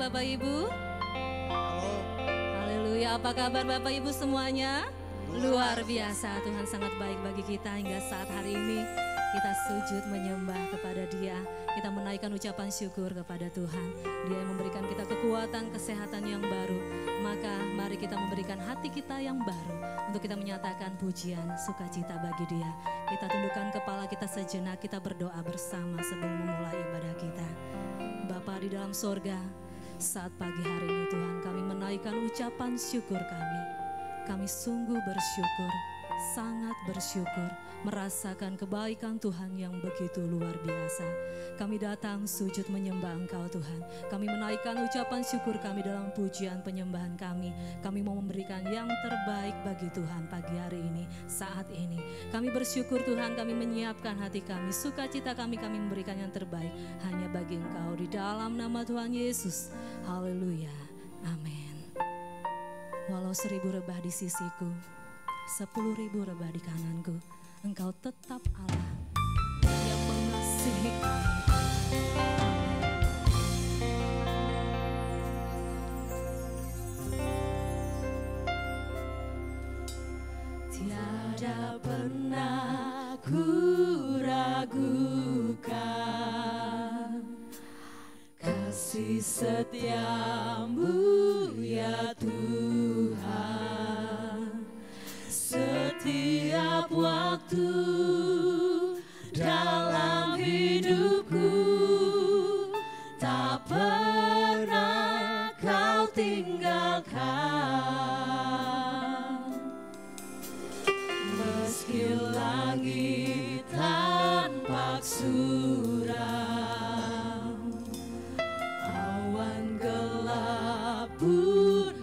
Bapak Ibu? Halo. Haleluya, apa kabar Bapak Ibu semuanya? Luar biasa, Tuhan sangat baik bagi kita hingga saat hari ini. Kita sujud menyembah kepada Dia. Kita menaikkan ucapan syukur kepada Tuhan. Dia yang memberikan kita kekuatan, kesehatan yang baru. Maka mari kita memberikan hati kita yang baru untuk kita menyatakan pujian, sukacita bagi Dia. Kita tundukkan kepala kita sejenak, kita berdoa bersama sebelum memulai ibadah kita. Bapa di dalam sorga, saat pagi hari ini Tuhan kami menaikkan ucapan syukur kami. Kami sungguh bersyukur, sangat bersyukur merasakan kebaikan Tuhan yang begitu luar biasa. Kami datang sujud menyembah Engkau Tuhan. Kami menaikkan ucapan syukur kami dalam pujian penyembahan kami. Kami mau memberikan yang terbaik bagi Tuhan pagi hari ini, saat ini. Kami bersyukur Tuhan, kami menyiapkan hati kami, sukacita kami memberikan yang terbaik hanya bagi Engkau di dalam nama Tuhan Yesus. Haleluya, amin. Walau 1000 rebah di sisiku, 10.000 rebah di kananku, Engkau tetap Allah yang mengasihi kami. Tiada pernah ku ragukan kasih setiamu ya Tuhan. Setiap waktu dalam hidupku tak pernah Kau tinggalkan. Meski langit tanpa suram, awan gelap pun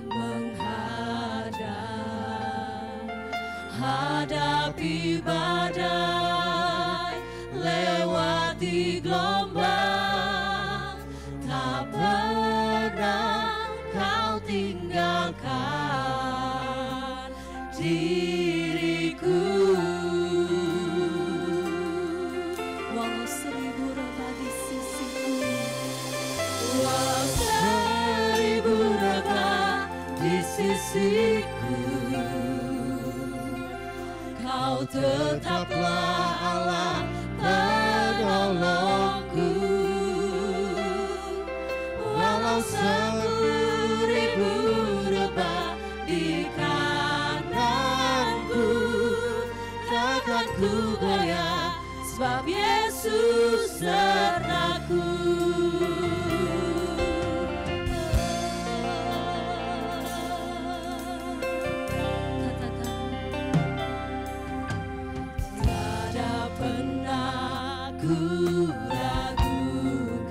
hadapi badai, lewati gelombang, tak pernah Kau tinggalkan diriku. Walau 1000 rebah di sisiku, walau 1000 rebah di sisiku, Kau tetaplah Allah penolongku. Walau 10.000 rebah di kananku, takkan ku goyah sebab Yesus sertaku. Ku ragukan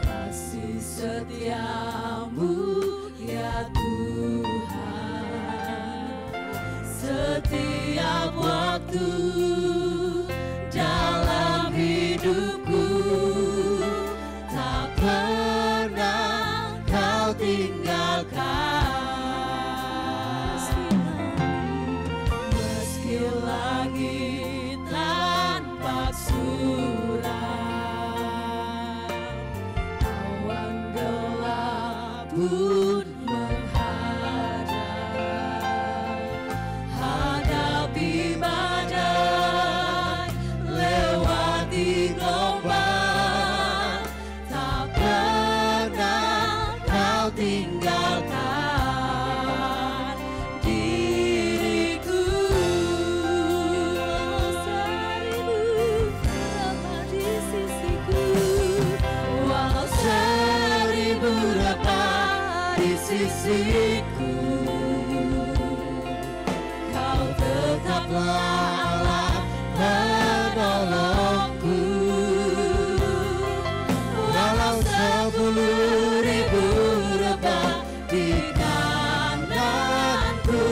kasih setiamu ya Tuhan. Setiap waktu dalam hidupku tak pernah Kau tinggalkan. Meski langit tanpa suram, awan gelap pun hadapi badai, lewati gelombang, tak pernah Kau tinggalkan diriku. 1000 rebah di sisiku, walau 1000 rebah di sisiku, Kau tetaplah Allah penolongku. Walau 10.000 rebah di kananku,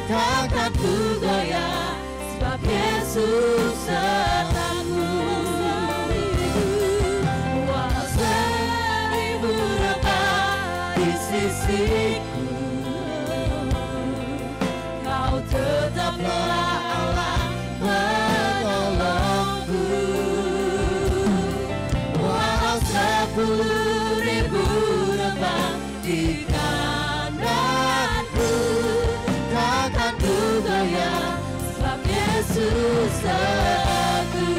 takkan ku goyah sebab Yesus sertaku. Walau 1000 rebah di sisiku, Kau tetaplah Allah penolongku. Walau 10 di kananku, takkan ku goyah, sebab Yesus sertaku.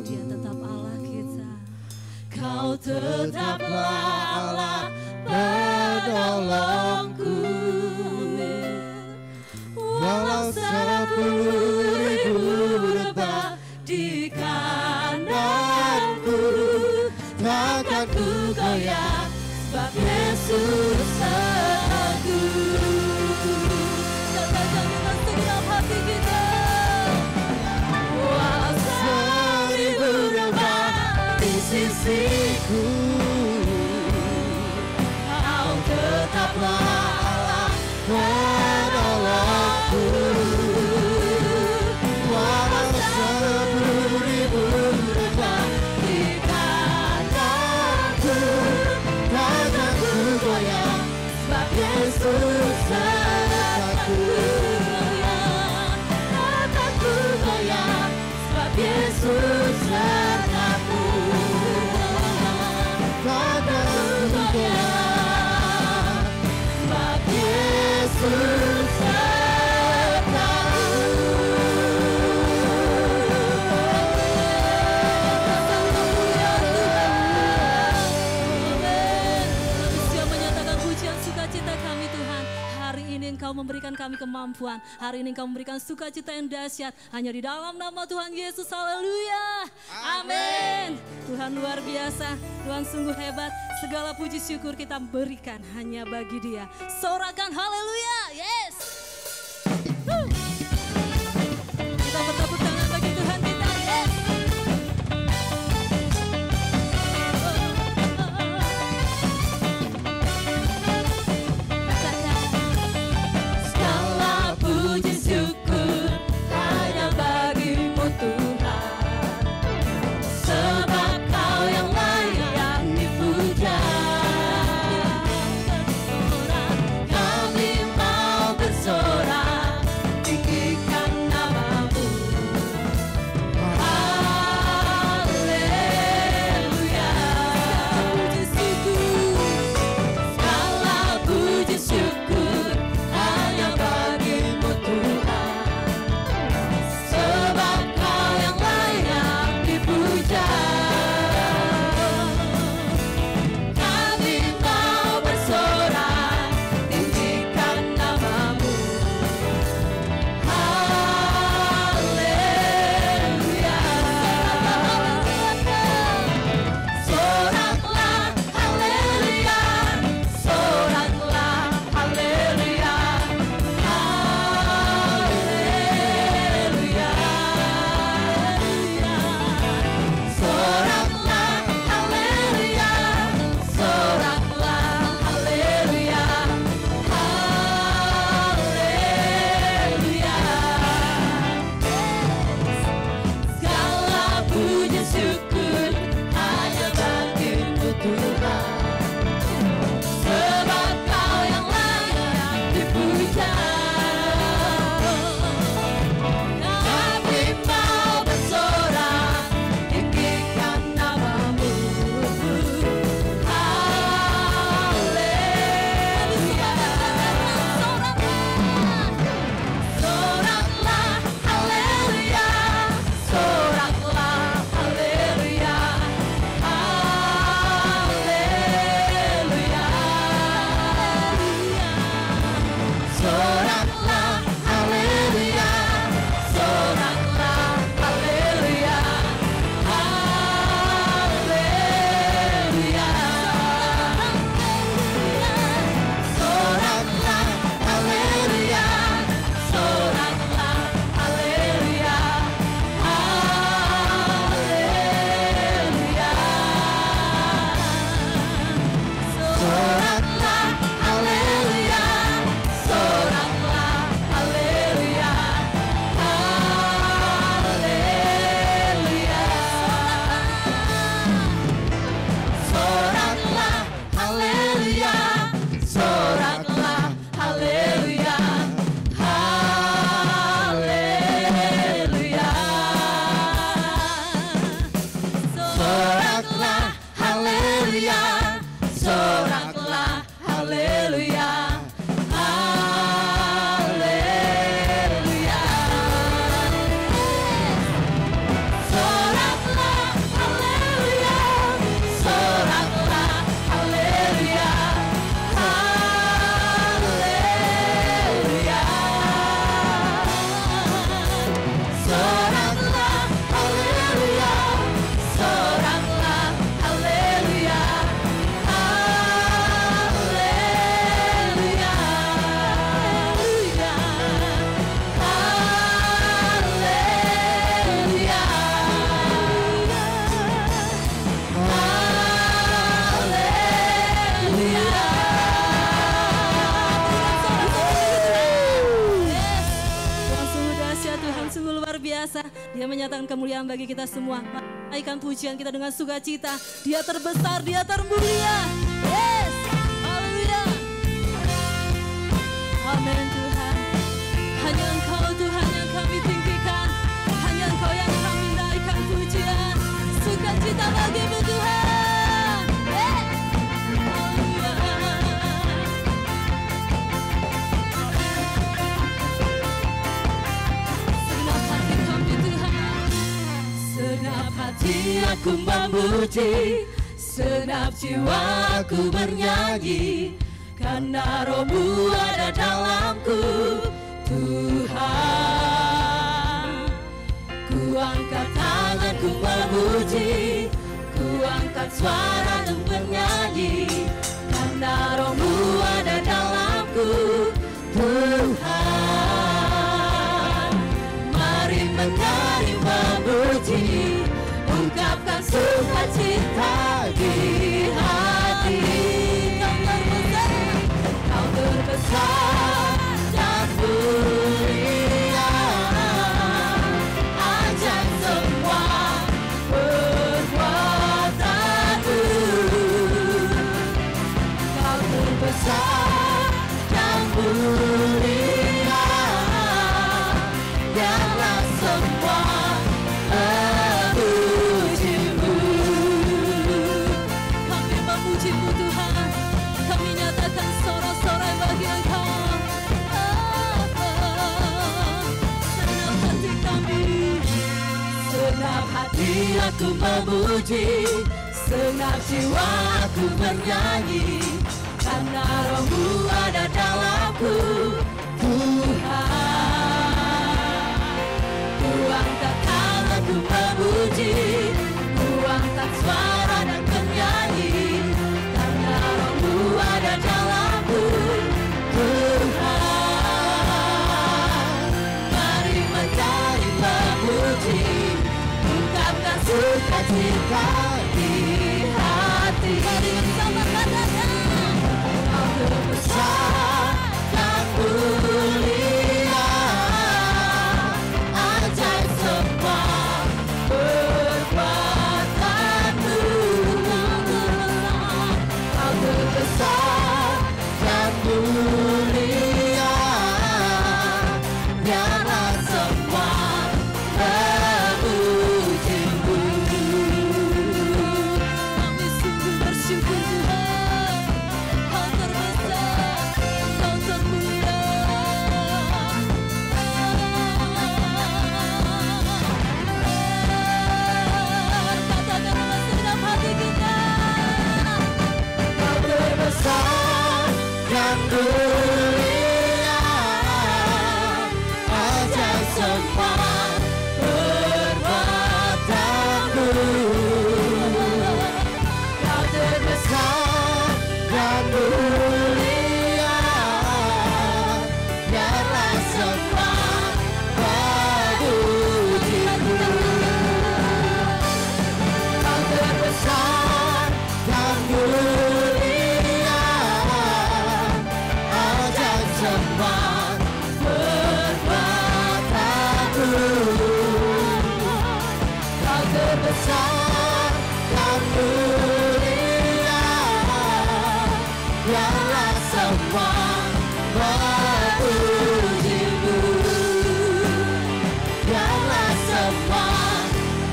Dia tetap Allah kita. Kau tetaplah Allah penolongku. Walau 10.000 rebah di kananku, takkan ku goyah, sebab Yesus sertaku. Katakan dengan segenap hati kita. Sisiku, Kau tetaplah Allah penolongku. Walau 10.000 rebah di kananku, takkan ku goyah, sebab Yesus sertaku. Takkan ku goyah, sebab Yesus sertaku. Sebab Yesus sertaku. Siap menyatakan pujian sukacita kami Tuhan. Hari ini Engkau memberikan kami kemampuan. Hari ini Engkau memberikan sukacita yang dahsyat. Hanya di dalam nama Tuhan Yesus. Haleluya. Amin. Tuhan luar biasa. Tuhan sungguh hebat. Segala puji syukur kita berikan hanya bagi Dia. Sorakan haleluya. Yes. Kita bertepuk tangan bagi Tuhan kita. Yes. Segala puji syukur hanya bagi-Mu Tuhan, sebab Kau yang layak dipuja. Kami mau Dia menyatakan kemuliaan bagi kita semua. Naikkan pujian kita dengan sukacita. Dia terbesar, dia termulia. Yes, haleluya. Amin Tuhan. Hanya Engkau Tuhan yang kami tinggikan. Hanya Engkau yang kami naikkan pujian. Sukacita bagimu Tuhan. Yes, haleluya. Segenap hati kami Tuhan. Segenap hati aku memuji, segenap jiwaku bernyanyi, karena Roh-Mu ada dalamku, Tuhan. Ku angkat tanganku memuji, ku angkat suara untuk bernyanyi, karena Roh-Mu ada dalamku, Tuhan. Mari menari memuji, ungkapkan sukacita di hati. Kau terbesar dan mulia, ajaib semua perbuatanmu. Kau terbesar dan mulia, biarlah semua memujimu. Kami memujimu Tuhan, kami nyatakan sorak-sorai bagi Engkau. Senang hati kami, senang hati aku memuji, senang jiwaku bernyanyi, karena Roh-Mu ada dalamku, Tuhan. Ku angkat tanganku memuji, ku angkat suara dan bernyanyi, karena Roh-Mu ada dalamku, Tuhan. Mari mencari memuji, ungkapkan sukacita di hati. Mari bersama katakan, Kau terbesar dan mulia, ajaib semua perbuatanmu. Kau terbesar dan mulia, biarlah semua memujimu. Kami sungguh bersyukur Tuhan, Kau terbesar, Kau termulia. Katakan dengan segenap hati kita, Kau terbesar dan mulia, ajaib semua perbuatanmu. Kau terbesar dan mulia, biarlah semua memujimu. Kau terbesar dan mulia, ajaib semua perbuatanmu. Kau terbesar dan mulia, biarlah semua memujimu. Biarlah semua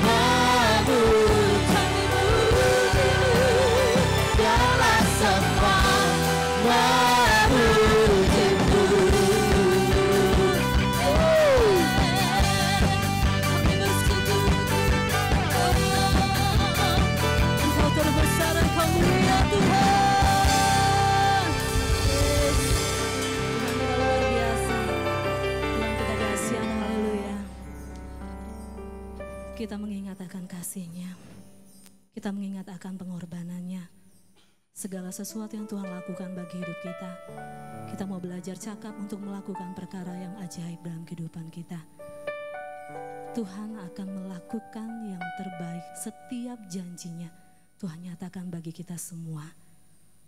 memujimu. Biarlah semua memujimu. Kami bersyukur, Engkau terbesar, Engkau mulia Tuhan. Tuhan kita luar biasa, Tuhan kita dahsyat, haleluya. Kita mengingat akan kasih-Nya, kita mengingat akan pengorbanannya, segala sesuatu yang Tuhan lakukan bagi hidup kita. Kita mau belajar cakap untuk melakukan perkara yang ajaib dalam kehidupan kita. Tuhan akan melakukan yang terbaik, setiap janjinya Tuhan nyatakan bagi kita semua.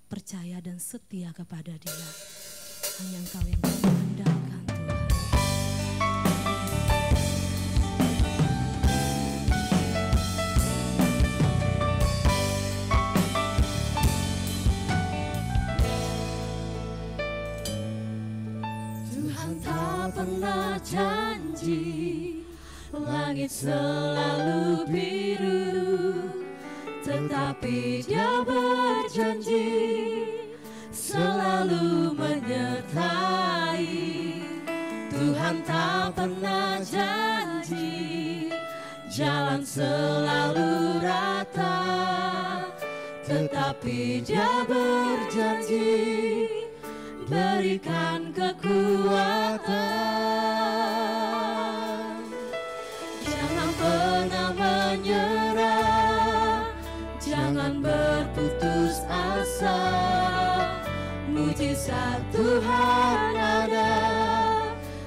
Percaya dan setia kepada Dia. Hanya Engkau yang kami andalkan Tuhan. tak pernah janji, langit selalu biru, tetapi Dia berjanji selalu menyertai. Tuhan tak pernah janji jalan selalu rata, tetapi Dia berjanji berikan kekuatan. Jangan pernah menyerah, jangan berputus asa. Mujizat Tuhan ada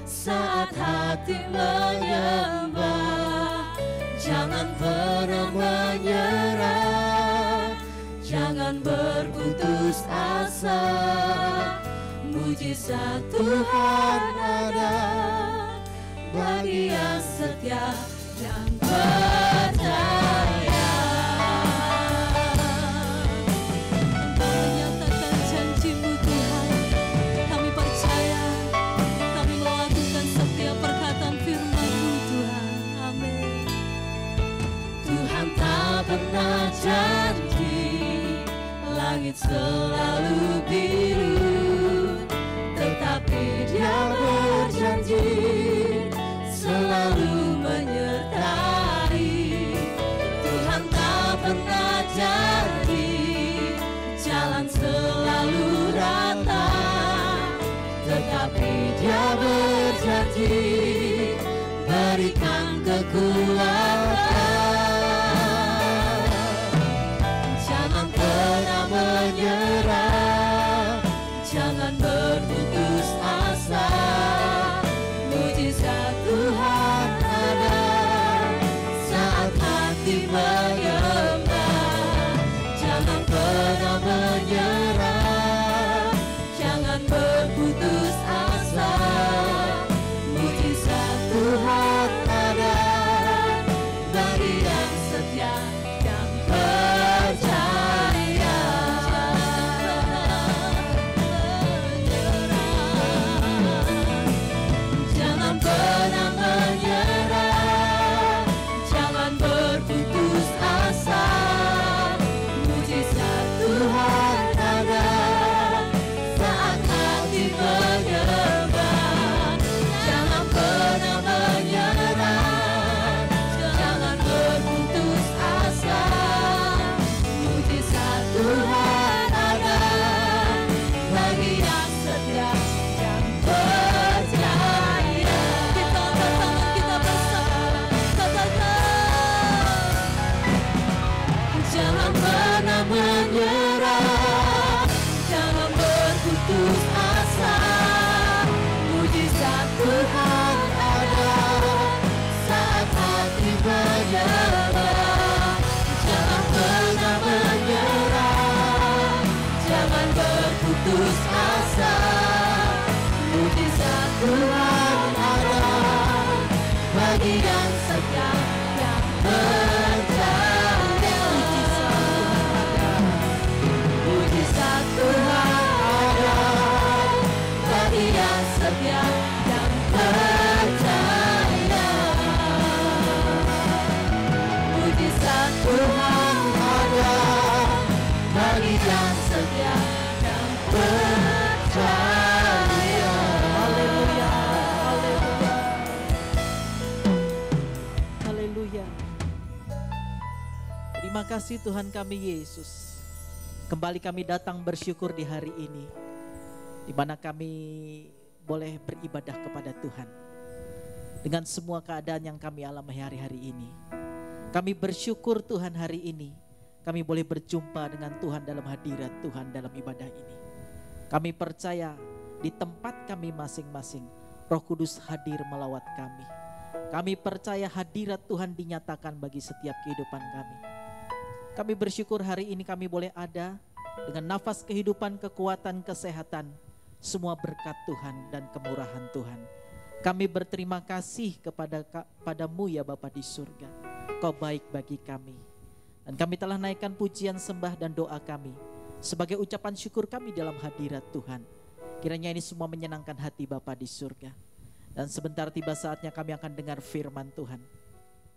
saat hati menyembah. Jangan pernah menyerah, jangan berputus asa. Mujizat Tuhan ada bagi yang setia dan percaya. Menyatakan janji-Mu Tuhan, kami percaya, kami melakukan setiap perkataan firman-Mu Tuhan. Amin. Tuhan tak pernah janji langit selalu biru, tetapi Dia berjanji selalu menyertai. Tuhan tak pernah janji jalan selalu rata, tetapi Dia berjanji berikan kekuatan. Jangan pernah menyerah, jangan berputus asa. Mujizat Tuhan ada saat hati menyembah. Jangan pernah menyerah, jangan berputus asa. Mujizat Tuhan ada bagi yang setia dan percaya. Jangan pernah menyerah, jangan berputus asa. Mujizat Tuhan ada saat hati menyembah. Jangan pernah menyerah, jangan berputus asa. Mujizat Tuhan ada bagi yang setia dan percaya. Kita angkat tangan kita bersama, katakan. Jangan pernah menyerah, jangan berputus asa. Mujizat Tuhan ada saat hati menyembah. Jangan pernah menyerah, jangan berputus asa. Mujizat Tuhan ada bagi yang setia dan percaya. Mujizat Tuhan ada bagi yang setia dan percaya. Mujizat Tuhan ada bagi yang setia dan percaya. Haleluya, haleluya, Haleluya. Terima kasih Tuhan kami Yesus. Kembali kami datang bersyukur di hari ini, di mana kami boleh beribadah kepada Tuhan. Dengan semua keadaan yang kami alami hari-hari ini, kami bersyukur Tuhan hari ini kami boleh berjumpa dengan Tuhan dalam hadirat Tuhan dalam ibadah ini. Kami percaya di tempat kami masing-masing Roh Kudus hadir melawat kami. Kami percaya hadirat Tuhan dinyatakan bagi setiap kehidupan kami. Kami bersyukur hari ini kami boleh ada dengan nafas kehidupan, kekuatan, kesehatan, semua berkat Tuhan dan kemurahan Tuhan. Kami berterima kasih kepadamu ya Bapa di surga. Kau baik bagi kami. Dan kami telah naikkan pujian, sembah dan doa kami sebagai ucapan syukur kami dalam hadirat Tuhan. Kiranya ini semua menyenangkan hati Bapa di surga. Dan sebentar tiba saatnya kami akan dengar firman Tuhan.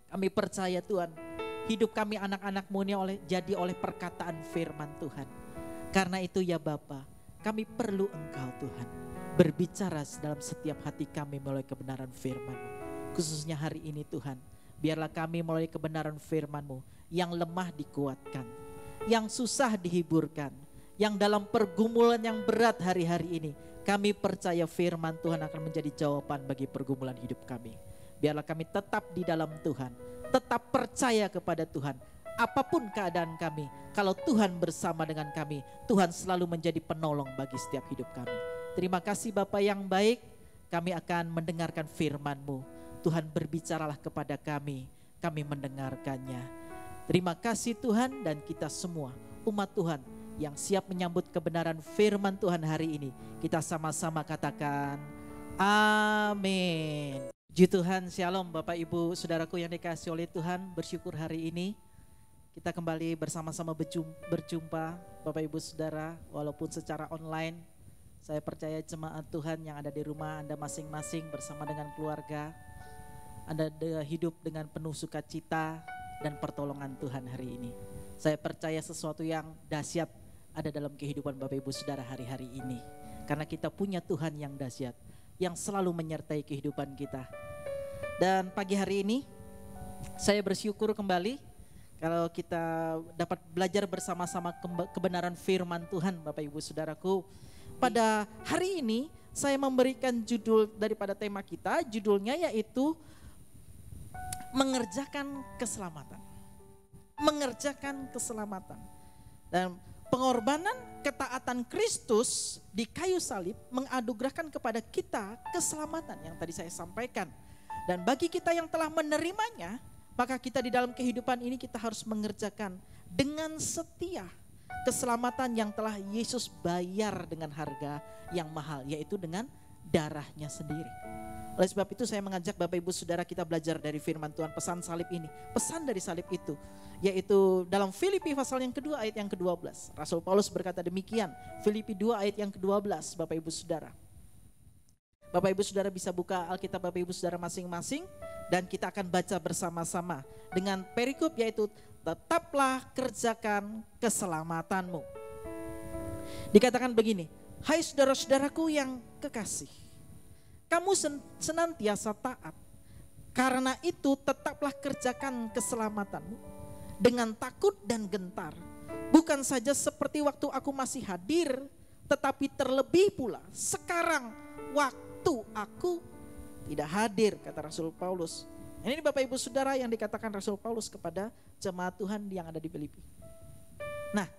Kami percaya Tuhan, hidup kami anak-anak-Mu ini jadi oleh perkataan firman Tuhan. Karena itu ya Bapa, kami perlu Engkau Tuhan, berbicara dalam setiap hati kami melalui kebenaran firman-Mu. Khususnya hari ini Tuhan, biarlah kami melalui kebenaran firman-Mu yang lemah dikuatkan, yang susah dihiburkan, yang dalam pergumulan yang berat hari-hari ini, kami percaya firman Tuhan akan menjadi jawaban bagi pergumulan hidup kami. Biarlah kami tetap di dalam Tuhan, tetap percaya kepada Tuhan. Apapun keadaan kami, kalau Tuhan bersama dengan kami, Tuhan selalu menjadi penolong bagi setiap hidup kami. Terima kasih Bapa yang baik, kami akan mendengarkan firman-Mu. Tuhan berbicaralah kepada kami mendengarkannya. Terima kasih Tuhan, dan kita semua umat Tuhan yang siap menyambut kebenaran firman Tuhan hari ini, kita sama-sama katakan amin. Puji Tuhan, shalom Bapak Ibu Saudaraku yang dikasihi oleh Tuhan. Bersyukur hari ini kita kembali bersama-sama berjumpa Bapak Ibu Saudara, walaupun secara online. Saya percaya jemaat Tuhan yang ada di rumah Anda masing-masing bersama dengan keluarga, Anda hidup dengan penuh sukacita dan pertolongan Tuhan hari ini. Saya percaya sesuatu yang dahsyat ada dalam kehidupan Bapak Ibu Saudara hari-hari ini. Karena kita punya Tuhan yang dahsyat, yang selalu menyertai kehidupan kita. Dan pagi hari ini saya bersyukur kembali kalau kita dapat belajar bersama-sama kebenaran firman Tuhan Bapak Ibu Saudaraku. Pada hari ini saya memberikan judul daripada tema kita, judulnya yaitu mengerjakan keselamatan. Mengerjakan keselamatan. Dan pengorbanan ketaatan Kristus di kayu salib menganugerahkan kepada kita keselamatan yang tadi saya sampaikan. Dan bagi kita yang telah menerimanya, maka kita di dalam kehidupan ini kita harus mengerjakan dengan setia keselamatan yang telah Yesus bayar dengan harga yang mahal, yaitu dengan darahnya sendiri. Oleh sebab itu saya mengajak Bapak Ibu Saudara kita belajar dari firman Tuhan, pesan salib ini. Pesan dari salib itu, yaitu dalam Filipi pasal yang kedua ayat yang ke-12. Rasul Paulus berkata demikian, Filipi 2 ayat yang ke-12 Bapak Ibu Saudara. Bapak Ibu Saudara bisa buka Alkitab Bapak Ibu Saudara masing-masing, dan kita akan baca bersama-sama dengan perikop yaitu tetaplah kerjakan keselamatanmu. Dikatakan begini, hai saudara-saudaraku yang kekasih, kamu senantiasa taat, karena itu tetaplah kerjakan keselamatanmu dengan takut dan gentar. Bukan saja seperti waktu aku masih hadir, tetapi terlebih pula sekarang waktu aku tidak hadir, kata Rasul Paulus. Ini Bapak Ibu Saudara yang dikatakan Rasul Paulus kepada jemaat Tuhan yang ada di Filipi. Nah,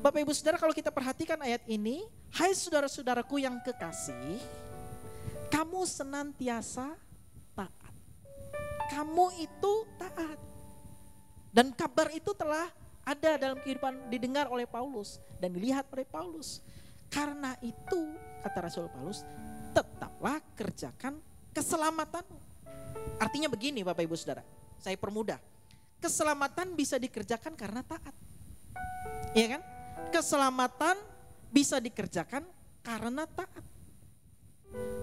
Bapak Ibu Saudara, kalau kita perhatikan ayat ini, hai saudara-saudaraku yang kekasih, kamu senantiasa taat. Kamu itu taat. Dan kabar itu telah ada dalam kehidupan, didengar oleh Paulus dan dilihat oleh Paulus. Karena itu, kata Rasul Paulus, tetaplah kerjakan keselamatanmu. Artinya begini Bapak Ibu Saudara, saya permudah. Keselamatan bisa dikerjakan karena taat. Iya kan? Keselamatan bisa dikerjakan karena taat.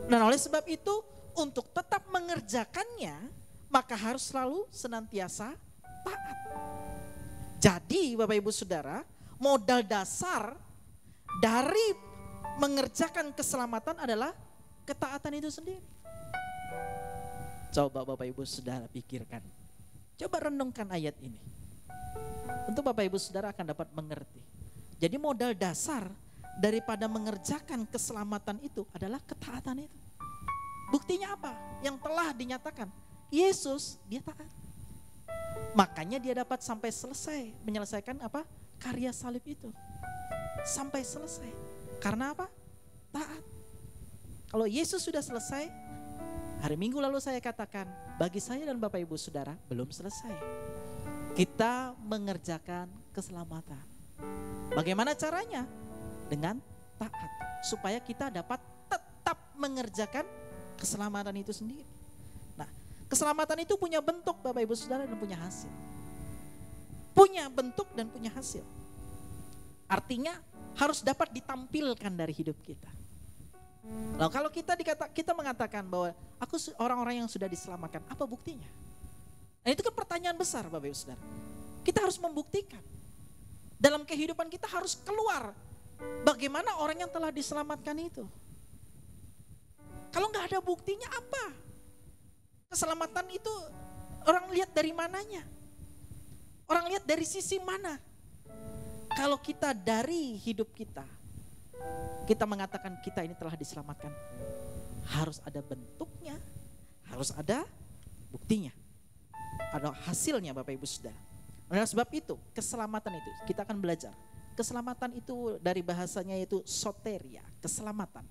Dan oleh sebab itu, untuk tetap mengerjakannya, maka harus selalu senantiasa taat. Jadi Bapak Ibu Saudara, modal dasar dari mengerjakan keselamatan adalah ketaatan itu sendiri. Coba Bapak Ibu Saudara pikirkan. Coba renungkan ayat ini. Tentu Bapak Ibu Saudara akan dapat mengerti. Jadi modal dasar daripada mengerjakan keselamatan itu adalah ketaatan itu. Buktinya apa? Yang telah dinyatakan. Yesus dia taat. Makanya dia dapat sampai selesai menyelesaikan apa? Karya salib itu. Sampai selesai. Karena apa? Taat. Kalau Yesus sudah selesai, hari Minggu lalu saya katakan, bagi saya dan Bapak Ibu Saudara belum selesai. Kita mengerjakan keselamatan. Bagaimana caranya? Dengan taat. Supaya kita dapat tetap mengerjakan keselamatan itu sendiri. Nah, keselamatan itu punya bentuk Bapak Ibu Saudara dan punya hasil. Punya bentuk dan punya hasil. Artinya harus dapat ditampilkan dari hidup kita. Lalu kalau kita mengatakan bahwa aku orang-orang yang sudah diselamatkan, apa buktinya? Nah, itu kan pertanyaan besar Bapak Ibu Saudara. Kita harus membuktikan. Dalam kehidupan kita harus keluar bagaimana orang yang telah diselamatkan itu. Kalau nggak ada buktinya apa? Keselamatan itu orang lihat dari mananya? Orang lihat dari sisi mana? Kalau kita dari hidup kita mengatakan kita ini telah diselamatkan, harus ada bentuknya, harus ada buktinya, ada hasilnya Bapak Ibu Saudara. Oleh sebab itu, keselamatan itu kita akan belajar. Keselamatan itu dari bahasanya yaitu soteria, keselamatan.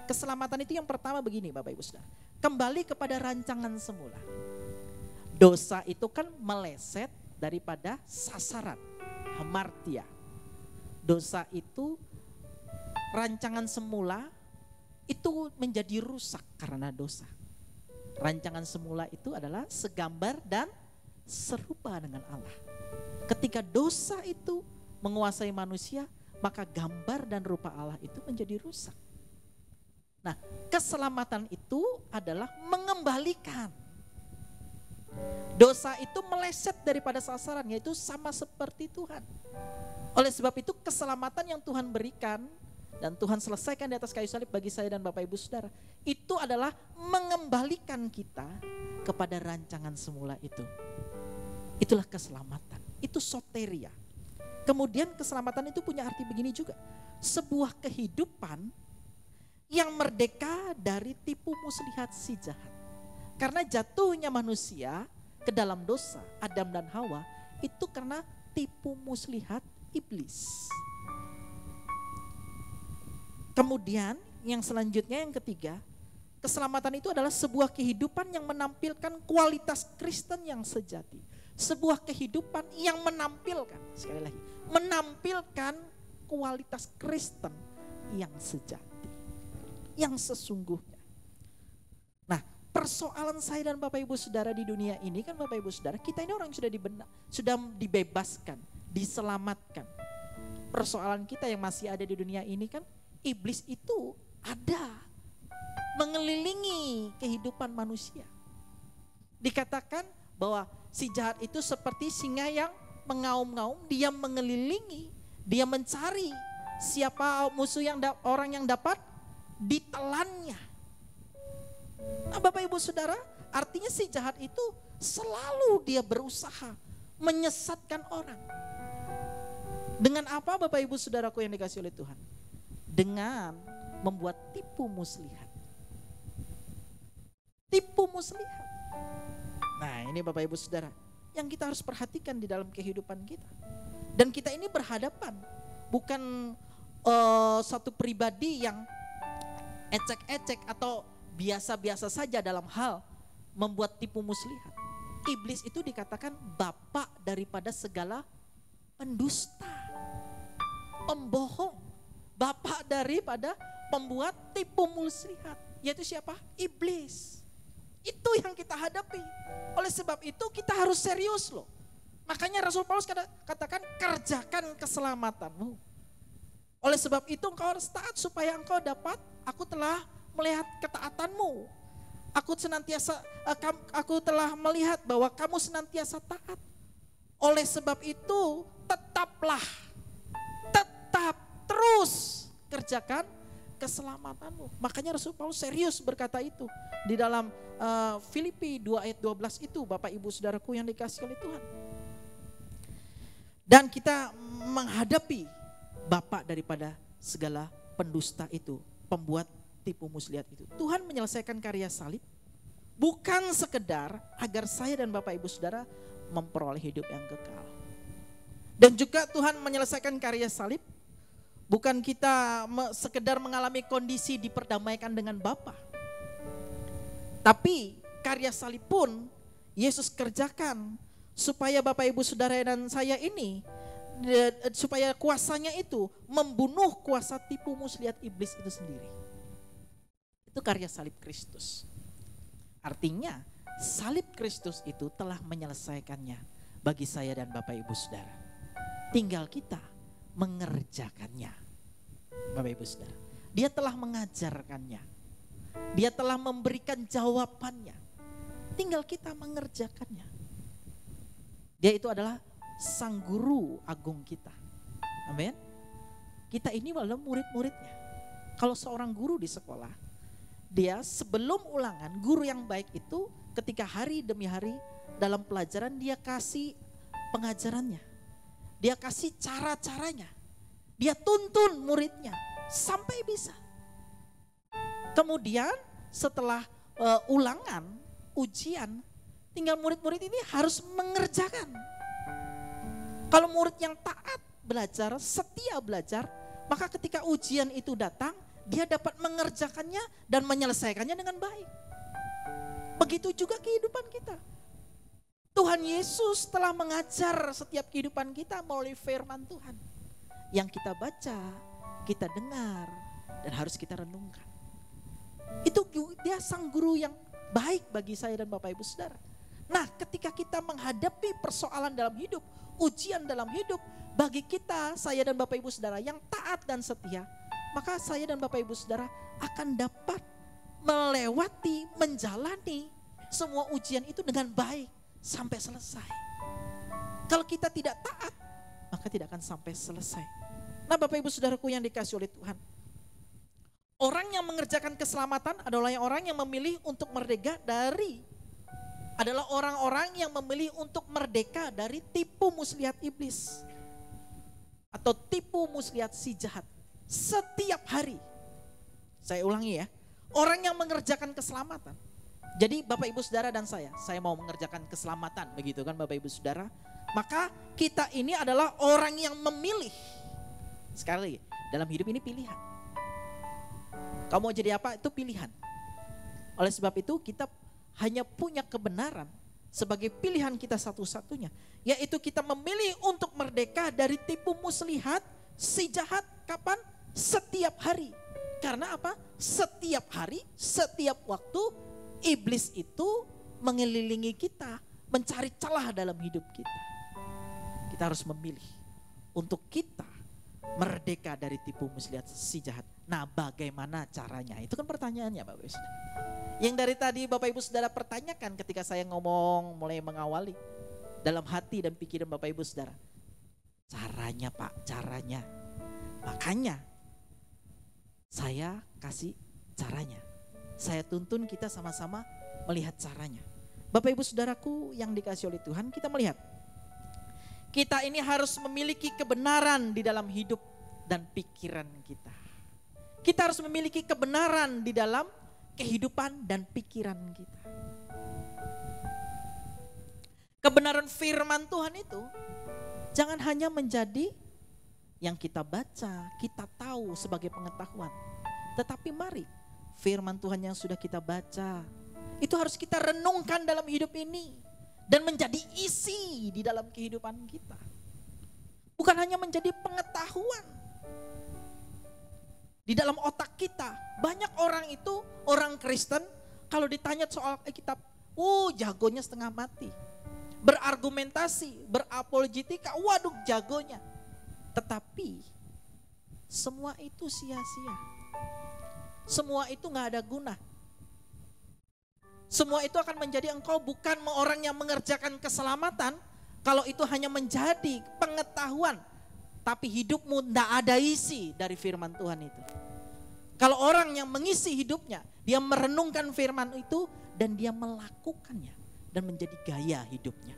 Keselamatan itu yang pertama begini Bapak Ibu Saudara, kembali kepada rancangan semula. Dosa itu kan meleset daripada sasaran, hamartia. Dosa itu rancangan semula itu menjadi rusak karena dosa. Rancangan semula itu adalah segambar dan serupa dengan Allah. Ketika dosa itu menguasai manusia, maka gambar dan rupa Allah itu menjadi rusak. Nah, keselamatan itu adalah mengembalikan. Dosa itu meleset daripada sasaran, yaitu sama seperti Tuhan. Oleh sebab itu keselamatan yang Tuhan berikan dan Tuhan selesaikan di atas kayu salib bagi saya dan Bapak Ibu Saudara, itu adalah mengembalikan kita kepada rancangan semula itu. Itulah keselamatan, itu soteria. Kemudian keselamatan itu punya arti begini juga, sebuah kehidupan yang merdeka dari tipu muslihat si jahat. Karena jatuhnya manusia ke dalam dosa, Adam dan Hawa, itu karena tipu muslihat iblis. Kemudian yang selanjutnya yang ketiga, keselamatan itu adalah sebuah kehidupan yang menampilkan kualitas Kristen yang sejati. Sebuah kehidupan yang menampilkan, sekali lagi, menampilkan kualitas Kristen yang sejati, yang sesungguhnya. Nah, persoalan saya dan Bapak Ibu Saudara di dunia ini kan Bapak Ibu Saudara, kita ini orang yang sudah dibebaskan, diselamatkan. Persoalan kita yang masih ada di dunia ini kan, iblis itu ada mengelilingi kehidupan manusia. Dikatakan bahwa si jahat itu seperti singa yang mengaum-ngaum, dia mengelilingi, dia mencari siapa musuh orang yang dapat ditelannya. Nah, Bapak Ibu Saudara, artinya si jahat itu selalu dia berusaha menyesatkan orang. Dengan apa Bapak Ibu Saudaraku yang dikasihi oleh Tuhan? Dengan membuat tipu muslihat. Tipu muslihat. Nah, ini Bapak Ibu Saudara yang kita harus perhatikan di dalam kehidupan kita. Dan kita ini berhadapan bukan satu pribadi yang ecek-ecek atau biasa-biasa saja dalam hal membuat tipu muslihat. Iblis itu dikatakan bapak daripada segala pendusta, pembohong, bapak daripada pembuat tipu muslihat. Yaitu siapa? Iblis. Itu yang kita hadapi. Oleh sebab itu kita harus serius loh. Makanya Rasul Paulus katakan kerjakan keselamatanmu. Oleh sebab itu engkau harus taat supaya engkau dapat, aku telah melihat ketaatanmu. Aku telah melihat bahwa kamu senantiasa taat. Oleh sebab itu tetap terus kerjakan keselamatanmu. Makanya Rasul Paulus serius berkata itu di dalam Filipi 2 ayat 12 itu, Bapak Ibu Saudaraku yang dikasihi oleh Tuhan. Dan kita menghadapi bapak daripada segala pendusta itu, pembuat tipu muslihat itu. Tuhan menyelesaikan karya salib bukan sekedar agar saya dan Bapak Ibu Saudara memperoleh hidup yang kekal. Dan juga Tuhan menyelesaikan karya salib bukan kita sekedar mengalami kondisi diperdamaikan dengan Bapa. Tapi karya salib pun Yesus kerjakan supaya Bapak Ibu Saudara dan saya ini, supaya kuasanya itu membunuh kuasa tipu muslihat iblis itu sendiri. Itu karya salib Kristus. Artinya salib Kristus itu telah menyelesaikannya bagi saya dan Bapak Ibu Saudara. Tinggal kita mengerjakannya, Bapak Ibu Saudara. Dia telah mengajarkannya. Dia telah memberikan jawabannya. Tinggal kita mengerjakannya. Dia itu adalah sang guru agung kita. Amin. Kita ini adalah murid-muridnya. Kalau seorang guru di sekolah, dia sebelum ulangan, guru yang baik itu ketika hari demi hari dalam pelajaran dia kasih pengajarannya. Dia kasih cara-caranya. Dia tuntun muridnya sampai bisa. Kemudian setelah ulangan, ujian, tinggal murid-murid ini harus mengerjakan. Kalau murid yang taat belajar, setia belajar, maka ketika ujian itu datang, dia dapat mengerjakannya dan menyelesaikannya dengan baik. Begitu juga kehidupan kita. Tuhan Yesus telah mengajar setiap kehidupan kita melalui firman Tuhan. Yang kita baca, kita dengar, dan harus kita renungkan. Itu dia sang guru yang baik bagi saya dan Bapak Ibu Saudara. Nah, ketika kita menghadapi persoalan dalam hidup, ujian dalam hidup, bagi kita, saya dan Bapak Ibu Saudara yang taat dan setia, maka saya dan Bapak Ibu Saudara akan dapat melewati, menjalani semua ujian itu dengan baik sampai selesai. Kalau kita tidak taat, maka tidak akan sampai selesai. Nah, Bapak Ibu Saudaraku yang dikasihi oleh Tuhan, orang yang mengerjakan keselamatan adalah orang yang memilih untuk merdeka dari, adalah orang-orang yang memilih untuk merdeka dari tipu muslihat iblis atau tipu muslihat si jahat. Setiap hari, saya ulangi ya, orang yang mengerjakan keselamatan. Jadi Bapak Ibu Saudara dan saya mau mengerjakan keselamatan, begitu kan Bapak Ibu Saudara. Maka kita ini adalah orang yang memilih. Sekali lagi, dalam hidup ini pilihan. Kamu mau jadi apa? Itu pilihan. Oleh sebab itu kita hanya punya kebenaran sebagai pilihan kita satu-satunya. Yaitu kita memilih untuk merdeka dari tipu muslihat si jahat. Kapan? Setiap hari. Karena apa? Setiap hari, setiap waktu iblis itu mengelilingi kita, mencari celah dalam hidup kita. Kita harus memilih untuk kita merdeka dari tipu muslihat si jahat. Nah, bagaimana caranya? Itu kan pertanyaannya Bapak Ibu Saudara. Yang dari tadi Bapak Ibu Saudara pertanyakan ketika saya ngomong mulai mengawali dalam hati dan pikiran Bapak Ibu Saudara. Caranya Pak, caranya. Makanya saya kasih caranya. Saya tuntun kita sama-sama melihat caranya. Bapak Ibu Saudaraku yang dikasihi oleh Tuhan, kita melihat. Kita ini harus memiliki kebenaran di dalam hidup dan pikiran kita. Kita harus memiliki kebenaran di dalam kehidupan dan pikiran kita. Kebenaran firman Tuhan itu jangan hanya menjadi yang kita baca, kita tahu sebagai pengetahuan. Tetapi mari firman Tuhan yang sudah kita baca, itu harus kita renungkan dalam hidup ini. Dan menjadi isi di dalam kehidupan kita. Bukan hanya menjadi pengetahuan. Di dalam otak kita, banyak orang itu, orang Kristen, kalau ditanya soal kitab, jagonya setengah mati. Berargumentasi, berapologetika, waduh jagonya. Tetapi, semua itu sia-sia. Semua itu gak ada guna. Semua itu akan menjadi engkau bukan orang yang mengerjakan keselamatan kalau itu hanya menjadi pengetahuan. Tapi hidupmu tidak ada isi dari firman Tuhan itu. Kalau orang yang mengisi hidupnya, dia merenungkan firman itu dan dia melakukannya dan menjadi gaya hidupnya.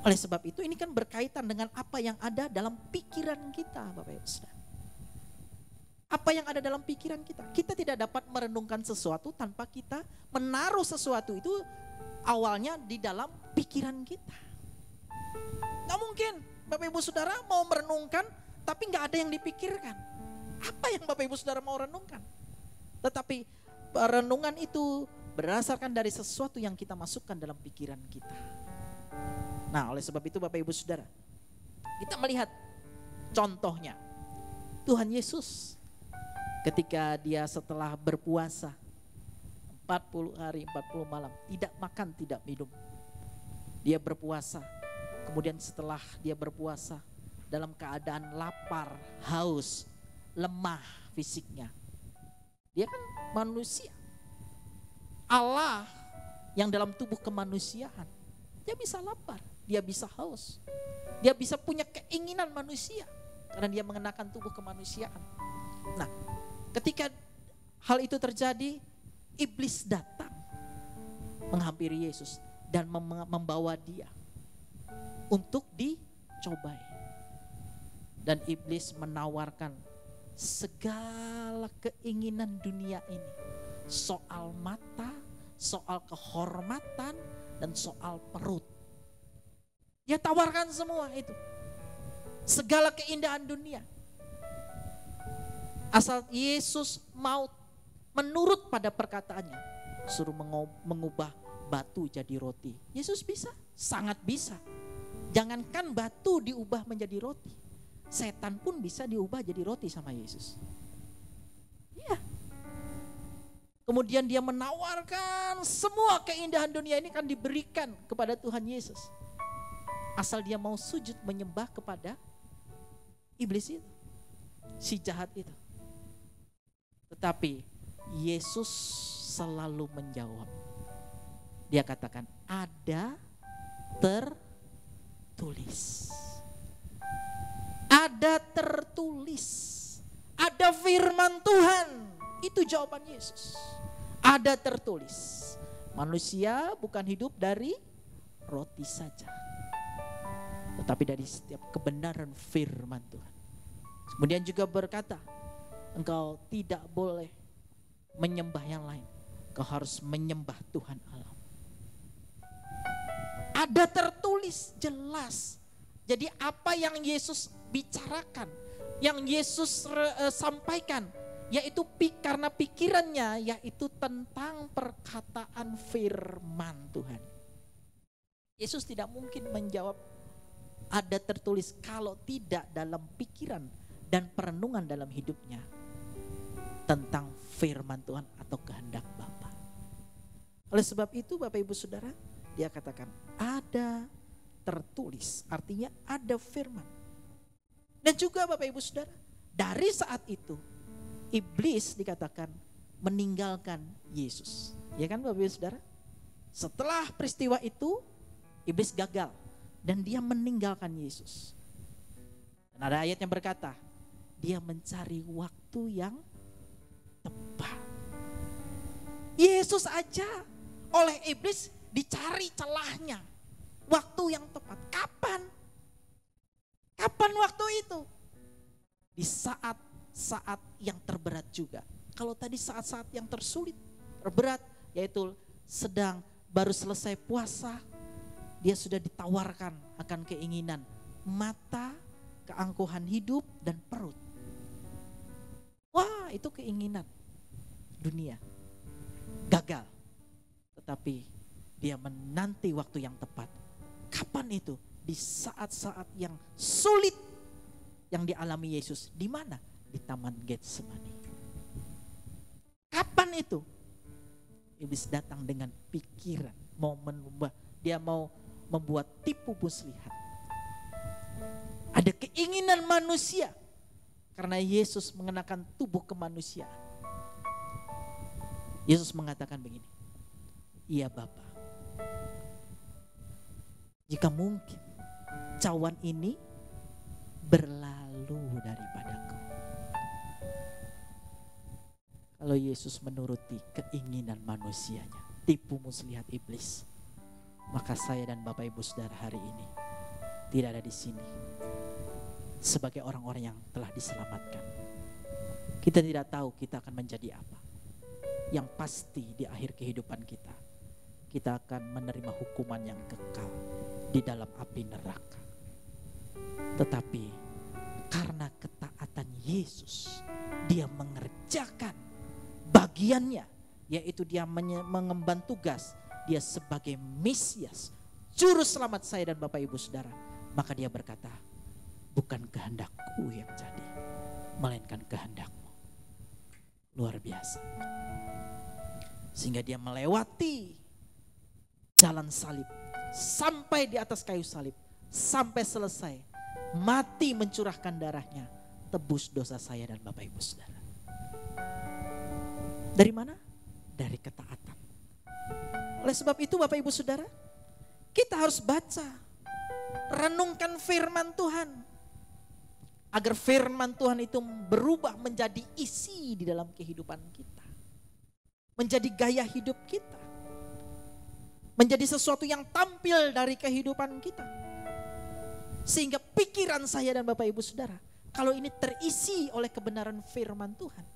Oleh sebab itu ini kan berkaitan dengan apa yang ada dalam pikiran kita Bapak Ibu Saudara. Apa yang ada dalam pikiran kita. Kita tidak dapat merenungkan sesuatu tanpa kita menaruh sesuatu itu awalnya di dalam pikiran kita. Gak mungkin Bapak Ibu Saudara mau merenungkan tapi gak ada yang dipikirkan. Apa yang Bapak Ibu Saudara mau renungkan? Tetapi renungan itu berdasarkan dari sesuatu yang kita masukkan dalam pikiran kita. Nah, oleh sebab itu Bapak Ibu Saudara, kita melihat contohnya Tuhan Yesus. Ketika dia setelah berpuasa 40 hari 40 malam tidak makan tidak minum. Dia berpuasa. Kemudian setelah dia berpuasa dalam keadaan lapar, haus, lemah, fisiknya. Dia kan manusia. Allah yang dalam tubuh kemanusiaan. Dia bisa lapar, dia bisa haus. Dia bisa punya keinginan manusia karena dia mengenakan tubuh kemanusiaan. Nah, ketika hal itu terjadi, iblis datang menghampiri Yesus dan membawa dia untuk dicobai. Dan iblis menawarkan segala keinginan dunia ini. Soal mata, soal kehormatan, dan soal perut. Dia tawarkan semua itu. Segala keindahan dunia. Asal Yesus mau menurut pada perkataannya. Suruh mengubah batu jadi roti. Yesus bisa, sangat bisa. Jangankan batu diubah menjadi roti. Setan pun bisa diubah jadi roti sama Yesus. Iya. Kemudian dia menawarkan semua keindahan dunia ini akan diberikan kepada Tuhan Yesus. Asal dia mau sujud menyembah kepada iblis itu. Si jahat itu. Tetapi Yesus selalu menjawab. Dia katakan, ada tertulis. Ada tertulis. Ada firman Tuhan. Itu jawaban Yesus. Ada tertulis. Manusia bukan hidup dari roti saja, tetapi dari setiap kebenaran firman Tuhan. Kemudian juga berkata, engkau tidak boleh menyembah yang lain. Engkau harus menyembah Tuhan Allah. Ada tertulis jelas. Jadi apa yang Yesus bicarakan, yang Yesus sampaikan, yaitu karena pikirannya yaitu tentang perkataan firman Tuhan. Yesus tidak mungkin menjawab ada tertulis kalau tidak dalam pikiran dan perenungan dalam hidupnya tentang firman Tuhan atau kehendak Bapa. Oleh sebab itu Bapak Ibu Saudara, dia katakan ada tertulis, artinya ada firman. Dan juga Bapak Ibu Saudara, dari saat itu iblis dikatakan meninggalkan Yesus. Ya kan Bapak Ibu Saudara? Setelah peristiwa itu iblis gagal dan dia meninggalkan Yesus. Dan ada ayat yang berkata, dia mencari waktu yang tepat. Yesus aja oleh iblis dicari celahnya. Waktu yang tepat. Kapan? Kapan waktu itu? Di saat-saat yang terberat juga. Kalau tadi saat-saat yang tersulit, terberat, yaitu sedang baru selesai puasa, dia sudah ditawarkan akan keinginan mata, keangkuhan hidup, dan perut. Wah, itu keinginan dunia. Gagal. Tetapi dia menanti waktu yang tepat. Kapan itu? Di saat-saat yang sulit yang dialami Yesus. Di mana? Di Taman Getsemani. Kapan itu? Iblis datang dengan pikiran. Dia mau membuat tipu muslihat. Ada keinginan manusia. Karena Yesus mengenakan tubuh kemanusiaan. Yesus mengatakan begini. Iya Bapa. Jika mungkin cawan ini berlalu daripadaku. Kalau Yesus menuruti keinginan manusianya, tipu muslihat iblis, maka saya dan Bapak Ibu Saudara hari ini tidak ada di sini sebagai orang-orang yang telah diselamatkan. Kita tidak tahu kita akan menjadi apa. Yang pasti di akhir kehidupan kita akan menerima hukuman yang kekal di dalam api neraka. Tetapi karena ketaatan Yesus, dia mengerjakan bagiannya, yaitu dia mengemban tugas, dia sebagai Mesias, juru selamat saya dan Bapak Ibu Saudara. Maka dia berkata, bukan kehendakku yang jadi, melainkan kehendakmu. Luar biasa. Sehingga dia melewati jalan salib, sampai di atas kayu salib, sampai selesai, mati mencurahkan darahnya, tebus dosa saya dan Bapak Ibu Saudara. Dari mana? Dari ketaatan. Oleh sebab itu Bapak Ibu Saudara, kita harus baca, renungkan firman Tuhan. Agar firman Tuhan itu berubah menjadi isi di dalam kehidupan kita. Menjadi gaya hidup kita. Menjadi sesuatu yang tampil dari kehidupan kita. Sehingga pikiran saya dan Bapak Ibu Saudara, kalau ini terisi oleh kebenaran firman Tuhan,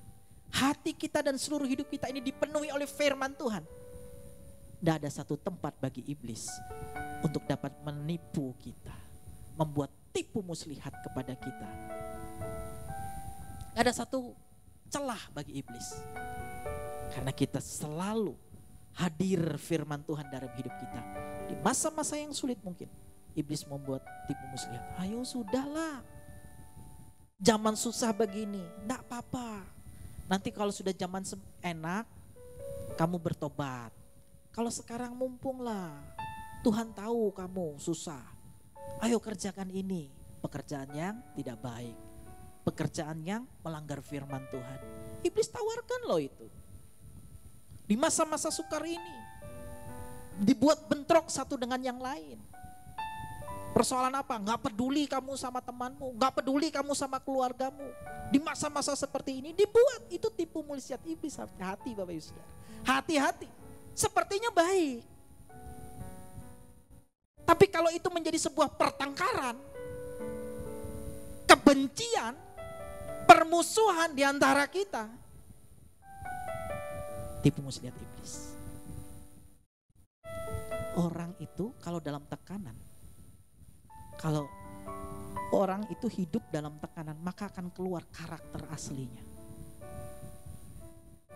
hati kita dan seluruh hidup kita ini dipenuhi oleh firman Tuhan, tidak ada satu tempat bagi iblis untuk dapat menipu kita, membuat tipu muslihat kepada kita. Tidak ada satu celah bagi iblis, karena kita selalu hadir firman Tuhan dalam hidup kita. Di masa-masa yang sulit mungkin iblis membuat tipu muslihat. Ayo sudahlah, zaman susah begini, enggak apa-apa. Nanti kalau sudah zaman enak, kamu bertobat. Kalau sekarang mumpung lah, Tuhan tahu kamu susah. Ayo kerjakan ini, pekerjaan yang tidak baik, pekerjaan yang melanggar firman Tuhan. Iblis tawarkan loh itu. Di masa-masa sukar ini, dibuat bentrok satu dengan yang lain. Persoalan apa? Gak peduli kamu sama temanmu, gak peduli kamu sama keluargamu. Di masa-masa seperti ini dibuat, itu tipu muslihat iblis. Hati-hati Bapak Ibu Saudara, hati-hati. Sepertinya baik, tapi kalau itu menjadi sebuah pertengkaran, kebencian, permusuhan di antara kita, tipu muslihat iblis. Orang itu kalau dalam tekanan, kalau orang itu hidup dalam tekanan, maka akan keluar karakter aslinya.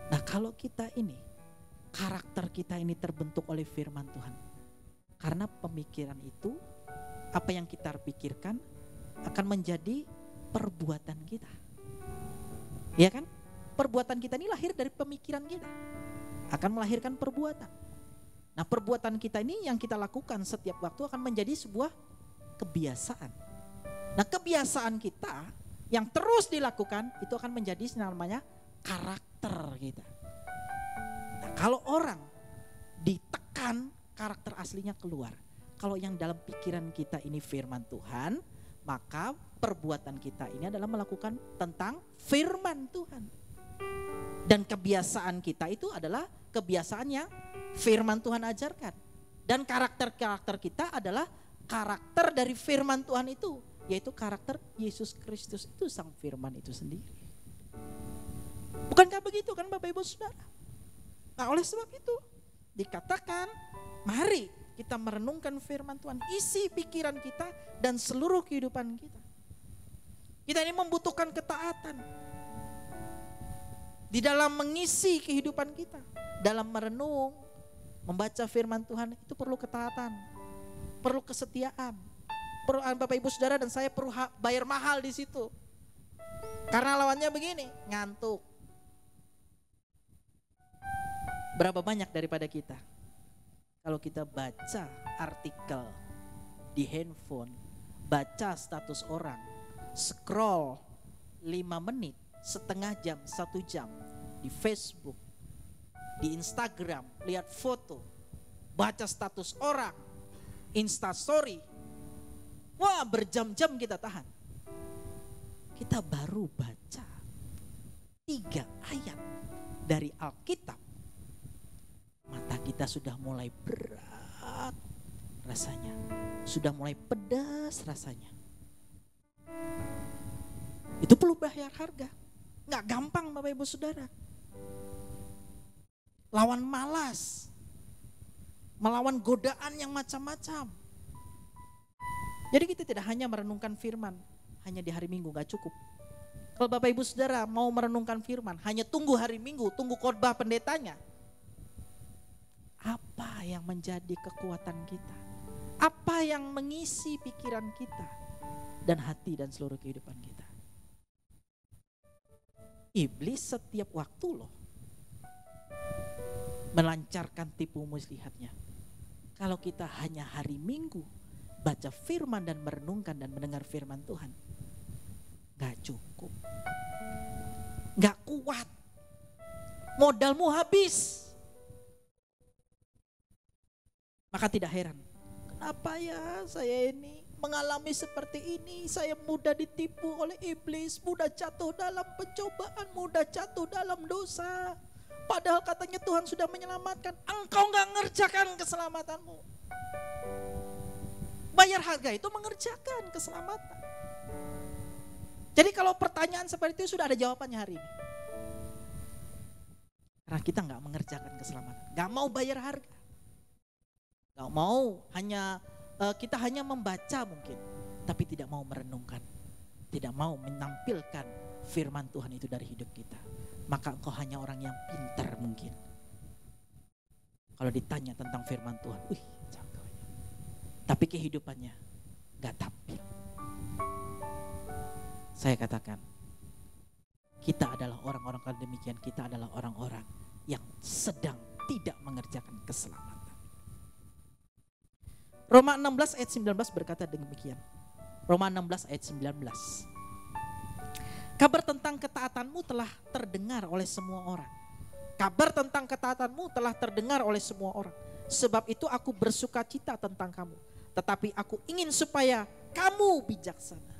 Nah, kalau kita ini, karakter kita ini terbentuk oleh firman Tuhan. Karena pemikiran itu, apa yang kita pikirkan akan menjadi perbuatan kita. Ya kan? Perbuatan kita ini lahir dari pemikiran kita. Akan melahirkan perbuatan. Nah, perbuatan kita ini yang kita lakukan setiap waktu akan menjadi sebuah kebiasaan. Nah, kebiasaan kita yang terus dilakukan itu akan menjadi namanya karakter kita. Nah, kalau orang ditekan, karakter aslinya keluar. Kalau yang dalam pikiran kita ini firman Tuhan, maka perbuatan kita ini adalah melakukan tentang firman Tuhan. Dan kebiasaan kita itu adalah kebiasaan yang firman Tuhan ajarkan. Dan karakter-karakter kita adalah karakter dari firman Tuhan itu, yaitu karakter Yesus Kristus itu, sang firman itu sendiri. Bukankah begitu kan Bapak Ibu Saudara? Nah, oleh sebab itu dikatakan, mari kita merenungkan firman Tuhan, isi pikiran kita dan seluruh kehidupan kita. Kita ini membutuhkan ketaatan di dalam mengisi kehidupan kita. Dalam merenung, membaca firman Tuhan itu perlu ketaatan, perlu kesetiaan. Perlu Bapak Ibu Saudara dan saya perlu bayar mahal di situ. Karena lawannya begini, ngantuk. Berapa banyak daripada kita, kalau kita baca artikel di handphone, baca status orang, scroll 5 menit, setengah jam, 1 jam di Facebook, di Instagram, lihat foto, baca status orang, Instastory, wah berjam-jam kita tahan. Kita baru baca 3 ayat dari Alkitab, mata kita sudah mulai berat rasanya, sudah mulai pedas rasanya. Itu perlu bayar harga, gak gampang Bapak Ibu Saudara. Lawan malas, melawan godaan yang macam-macam. Jadi kita tidak hanya merenungkan firman, hanya di hari Minggu gak cukup. Kalau Bapak Ibu Saudara mau merenungkan firman, hanya tunggu hari Minggu, tunggu khotbah pendetanya. Apa yang menjadi kekuatan kita? Apa yang mengisi pikiran kita dan hati dan seluruh kehidupan kita? Iblis setiap waktu loh melancarkan tipu muslihatnya. Kalau kita hanya hari Minggu baca firman dan merenungkan dan mendengar firman Tuhan, gak cukup, gak kuat. modalmu habis. Maka tidak heran, kenapa ya saya ini mengalami seperti ini? Saya mudah ditipu oleh iblis, mudah jatuh dalam pencobaan, mudah jatuh dalam dosa. Padahal katanya Tuhan sudah menyelamatkan, engkau gak ngerjakan keselamatanmu. Bayar harga itu mengerjakan keselamatan. Jadi kalau pertanyaan seperti itu sudah ada jawabannya hari ini. Karena kita gak mengerjakan keselamatan, gak mau bayar harga. Gak mau, kita hanya membaca mungkin, tapi tidak mau merenungkan, tidak mau menampilkan firman Tuhan itu dari hidup kita. Maka engkau hanya orang yang pintar mungkin. Kalau ditanya tentang firman Tuhan, jago ya. Tapi kehidupannya gak tampil. Saya katakan, kita adalah orang-orang kalau demikian, kita adalah orang-orang yang sedang tidak mengerjakan keselamatan. Roma 16 ayat 19 berkata demikian. Roma 16 ayat 19. Kabar tentang ketaatanmu telah terdengar oleh semua orang. Kabar tentang ketaatanmu telah terdengar oleh semua orang. Sebab itu aku bersuka cita tentang kamu. Tetapi aku ingin supaya kamu bijaksana.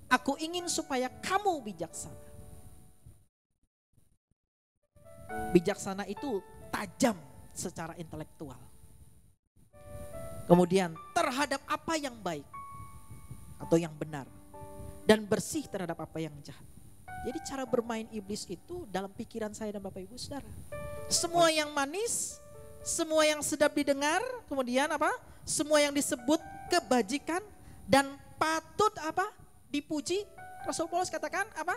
Aku ingin supaya kamu bijaksana. Bijaksana itu tajam secara intelektual. Kemudian terhadap apa yang baik atau yang benar. Dan bersih terhadap apa yang jahat. Jadi cara bermain iblis itu dalam pikiran saya dan Bapak Ibu Saudara. Semua yang manis, semua yang sedap didengar, kemudian apa? Semua yang disebut kebajikan dan patut apa? Dipuji. Rasul Paulus katakan apa?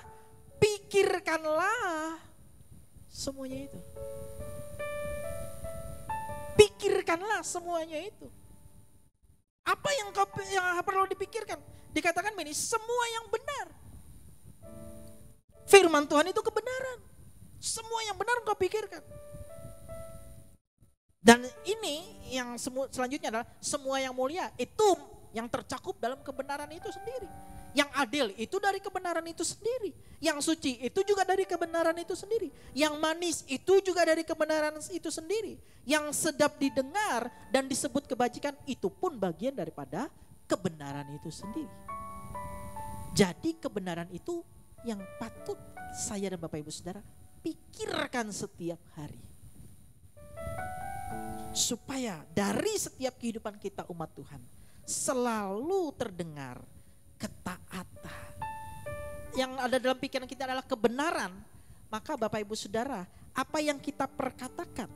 Pikirkanlah semuanya itu. Pikirkanlah semuanya itu. Apa yang perlu dipikirkan? Dikatakan ini semua yang benar. Firman Tuhan itu kebenaran. Semua yang benar engkau pikirkan. Dan ini yang selanjutnya adalah semua yang mulia. Itu yang tercakup dalam kebenaran itu sendiri. Yang adil itu dari kebenaran itu sendiri. Yang suci itu juga dari kebenaran itu sendiri. Yang manis itu juga dari kebenaran itu sendiri. Yang sedap didengar dan disebut kebajikan itu pun bagian daripada kebenaran itu sendiri. Jadi kebenaran itu yang patut saya dan Bapak Ibu Saudara pikirkan setiap hari. Supaya dari setiap kehidupan kita umat Tuhan selalu terdengar ketaatan. Yang ada dalam pikiran kita adalah kebenaran. Maka Bapak Ibu Saudara, apa yang kita perkatakan,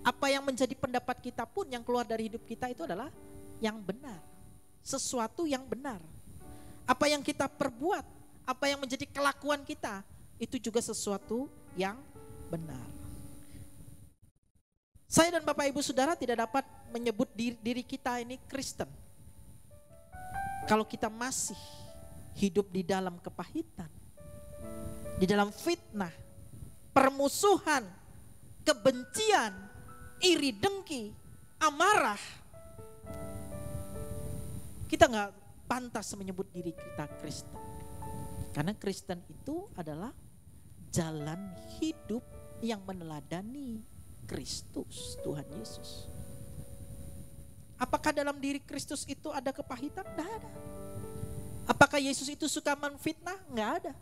apa yang menjadi pendapat kita pun yang keluar dari hidup kita itu adalah yang benar. Sesuatu yang benar. Apa yang kita perbuat, apa yang menjadi kelakuan kita, itu juga sesuatu yang benar. Saya dan Bapak Ibu Saudara tidak dapat menyebut diri kita ini Kristen kalau kita masih hidup di dalam kepahitan, di dalam fitnah, permusuhan, kebencian, iri dengki, amarah. Kita gak pantas menyebut diri kita Kristen. Karena Kristen itu adalah jalan hidup yang meneladani Kristus, Tuhan Yesus. Apakah dalam diri Kristus itu ada kepahitan? Tidak ada. Apakah Yesus itu suka menfitnah? Enggak ada.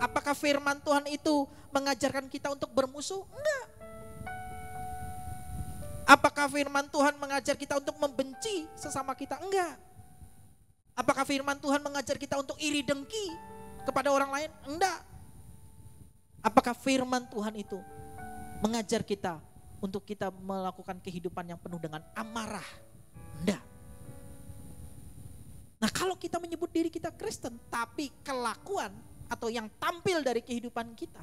Apakah firman Tuhan itu mengajarkan kita untuk bermusuh? Enggak. Apakah firman Tuhan mengajar kita untuk membenci sesama kita? Enggak. Apakah firman Tuhan mengajar kita untuk iri dengki kepada orang lain? Enggak. Apakah firman Tuhan itu mengajar kita untuk kita melakukan kehidupan yang penuh dengan amarah? Enggak. Nah, kalau kita menyebut diri kita Kristen, tapi kelakuan atau yang tampil dari kehidupan kita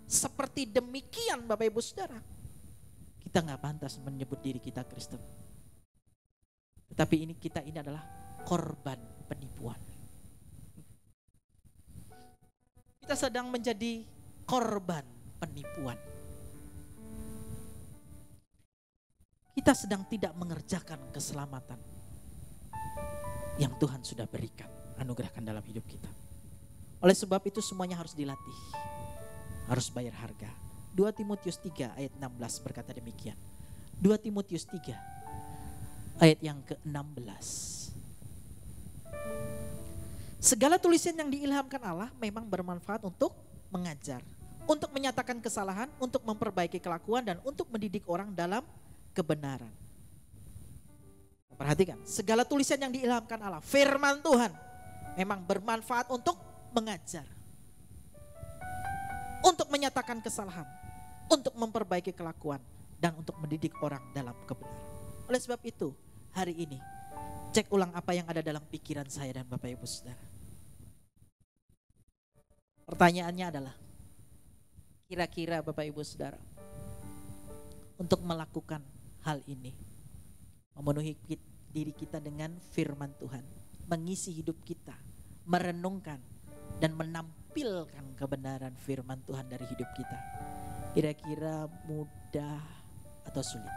seperti demikian, Bapak Ibu Saudara, kita gak pantas menyebut diri kita Kristen. Tetapi kita ini adalah korban penipuan. Kita sedang menjadi korban penipuan. Kita sedang tidak mengerjakan keselamatan yang Tuhan sudah berikan, anugerahkan dalam hidup kita. Oleh sebab itu semuanya harus dilatih, harus bayar harga. 2 Timotius 3 ayat 16 berkata demikian. 2 Timotius 3 ayat yang ke-16. Segala tulisan yang diilhamkan Allah memang bermanfaat untuk mengajar, untuk menyatakan kesalahan, untuk memperbaiki kelakuan, dan untuk mendidik orang dalam kebenaran. Perhatikan, segala tulisan yang diilhamkan Allah, firman Tuhan, memang bermanfaat untuk mengajar, untuk menyatakan kesalahan, untuk memperbaiki kelakuan, dan untuk mendidik orang dalam kebenaran. Oleh sebab itu, hari ini, cek ulang apa yang ada dalam pikiran saya dan Bapak Ibu Saudara. Pertanyaannya adalah, kira-kira Bapak Ibu Saudara, untuk melakukan hal ini, memenuhi diri kita dengan firman Tuhan, mengisi hidup kita, merenungkan dan menampilkan kebenaran firman Tuhan dari hidup kita, kira-kira mudah atau sulit?